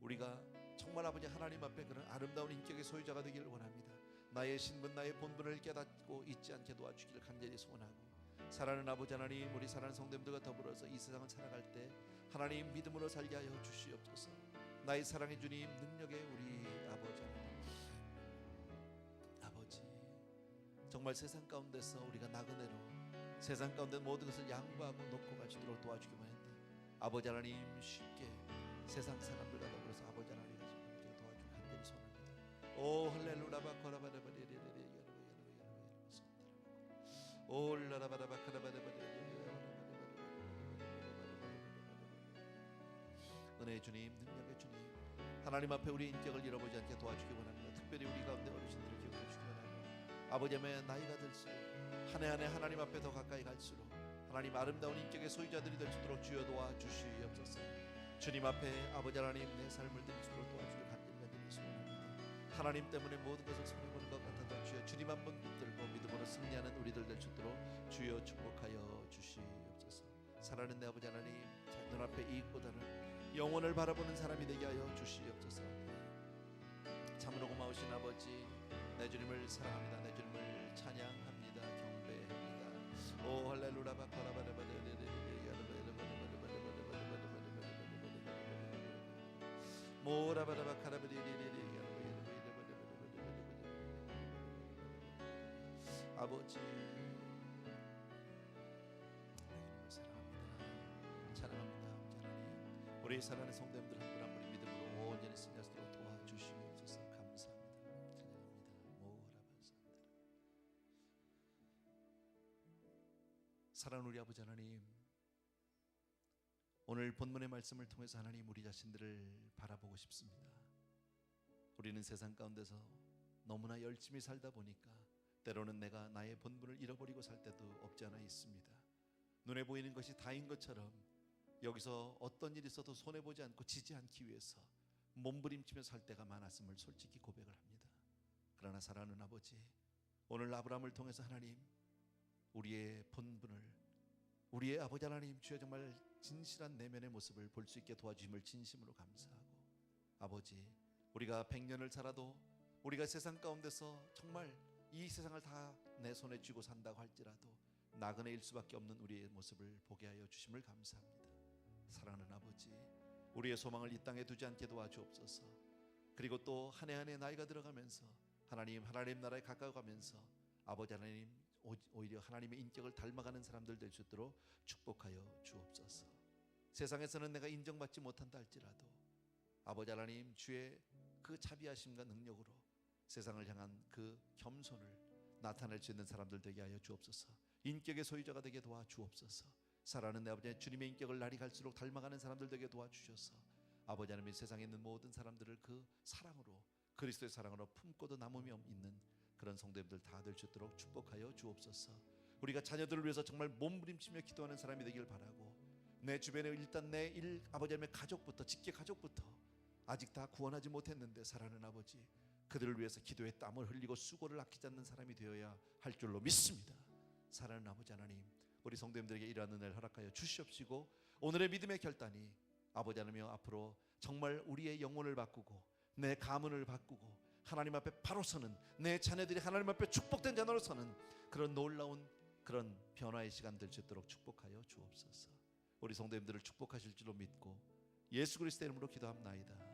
S2: 우리가 정말 아버지 하나님 앞에 그런 아름다운 인격의 소유자가 되기를 원합니다. 나의 신분 나의 본분을 깨닫고 잊지 않게 도와주기를 간절히 소원하고 사랑하는 아버지 하나님, 우리 사랑하는 성도님들과 더불어서 이 세상을 살아갈 때 하나님 믿음으로 살게 하여 주시옵소서. 나의 사랑의 주님, 능력의 우리 아버지 하나님, 아버지 정말 세상 가운데서 우리가 나그네로 세상 가운데 모든 것을 양보하고 놓고 갈 수 있도록 도와주기만 했는데 아버지 하나님 쉽게 세상 사람들과 더불어서 아버지 하나님 도와주기 간절히 소원합니다. 오 할렐루야 바코라바라바리리리리 오 라라바라바카라바라바리리리 은혜의 주님, 능력의 주님, 하나님 앞에 우리 인격을 잃어보지 않게 도와주기 원합니다. 특별히 우리 가운데 어르신들을 기억해 주시기 바랍니다. 아버지 하나님 나이가 들수록 한 해 한 해 하나님 앞에 더 가까이 갈수록 하나님 아름다운 인격의 소유자들이 될 수 있도록 주여 도와주시옵소서. 주님 앞에 아버지 하나님 내 삶을 드릴 수 있도록 도와주길 간절히 소원합니다. 하나님 때문에 모든 것을 손해보는 것 같아도 주여 주님 한 번 붙들고 믿음으로 승리하는 우리들 될 수 있도록 주여 축복하여 주시옵소서. 사랑하는 내 아버지 하나님, 눈앞에 이익보다는 영혼을 바라보는 사람이 되게 하여 주시옵소서. 참으로 고마우신 아버지, 내 주님을 사랑합니다. 내 주님을 찬양합니다. 경배합니다. 오 할렐루야 아버지 우리 사랑하는 성도님들 한 분 한 분이 믿음으로 온전히 승리할 수 있도록 도와주시옵소서. 감사합니다. 찬양합니다. 사랑하는 우리 아버지 하나님, 오늘 본문의 말씀을 통해서 하나님 우리 자신들을 바라보고 싶습니다. 우리는 세상 가운데서 너무나 열심히 살다 보니까 때로는 내가 나의 본분을 잃어버리고 살 때도 없지 않아 있습니다. 눈에 보이는 것이 다인 것처럼 여기서 어떤 일이 있어도 손해보지 않고 지지 않기 위해서 몸부림치며 살 때가 많았음을 솔직히 고백을 합니다. 그러나 사랑하는 아버지, 오늘 아브라함을 통해서 하나님 우리의 본분을, 우리의 아버지 하나님 주여 정말 진실한 내면의 모습을 볼 수 있게 도와주심을 진심으로 감사하고, 아버지 우리가 100년을 살아도 우리가 세상 가운데서 정말 이 세상을 다 내 손에 쥐고 산다고 할지라도 나그네일 수밖에 없는 우리의 모습을 보게 하여 주심을 감사합니다. 사랑하는 아버지, 우리의 소망을 이 땅에 두지 않게 도와주옵소서. 그리고 또 한 해 한 해 나이가 들어가면서 하나님 나라에 가까워가면서 아버지 하나님 오히려 하나님의 인격을 닮아가는 사람들 될 수 있도록 축복하여 주옵소서. 세상에서는 내가 인정받지 못한다 할지라도 아버지 하나님 주의 그 자비하심과 능력으로 세상을 향한 그 겸손을 나타낼 수 있는 사람들 되게 하여 주옵소서. 인격의 소유자가 되게 도와주옵소서. 사랑하는 내 아버지, 주님의 인격을 날이 갈수록 닮아가는 사람들 되게 도와주셔서 아버지 하나님 세상에 있는 모든 사람들을 그 사랑으로, 그리스도의 사랑으로 품고도 남으며 있는 그런 성도님들 다 될 수 있도록 축복하여 주옵소서. 우리가 자녀들을 위해서 정말 몸부림치며 기도하는 사람이 되길 바라고, 내 주변에 일단 내 아버지 하나님의 가족부터, 직계 가족부터 아직 다 구원하지 못했는데 사랑하는 아버지, 그들을 위해서 기도에 땀을 흘리고 수고를 아끼지 않는 사람이 되어야 할 줄로 믿습니다. 사랑하는 아버지 하나님, 우리 성도님들에게 이러한 은혜를 허락하여 주시옵시고, 오늘의 믿음의 결단이 아버지 하나님 앞으로 정말 우리의 영혼을 바꾸고 내 가문을 바꾸고 하나님 앞에 바로 서는, 내 자녀들이 하나님 앞에 축복된 자녀로 서는 그런 놀라운 그런 변화의 시간 될 수 있도록 축복하여 주옵소서. 우리 성도님들을 축복하실 줄로 믿고 예수 그리스도의 이름으로 기도합나이다.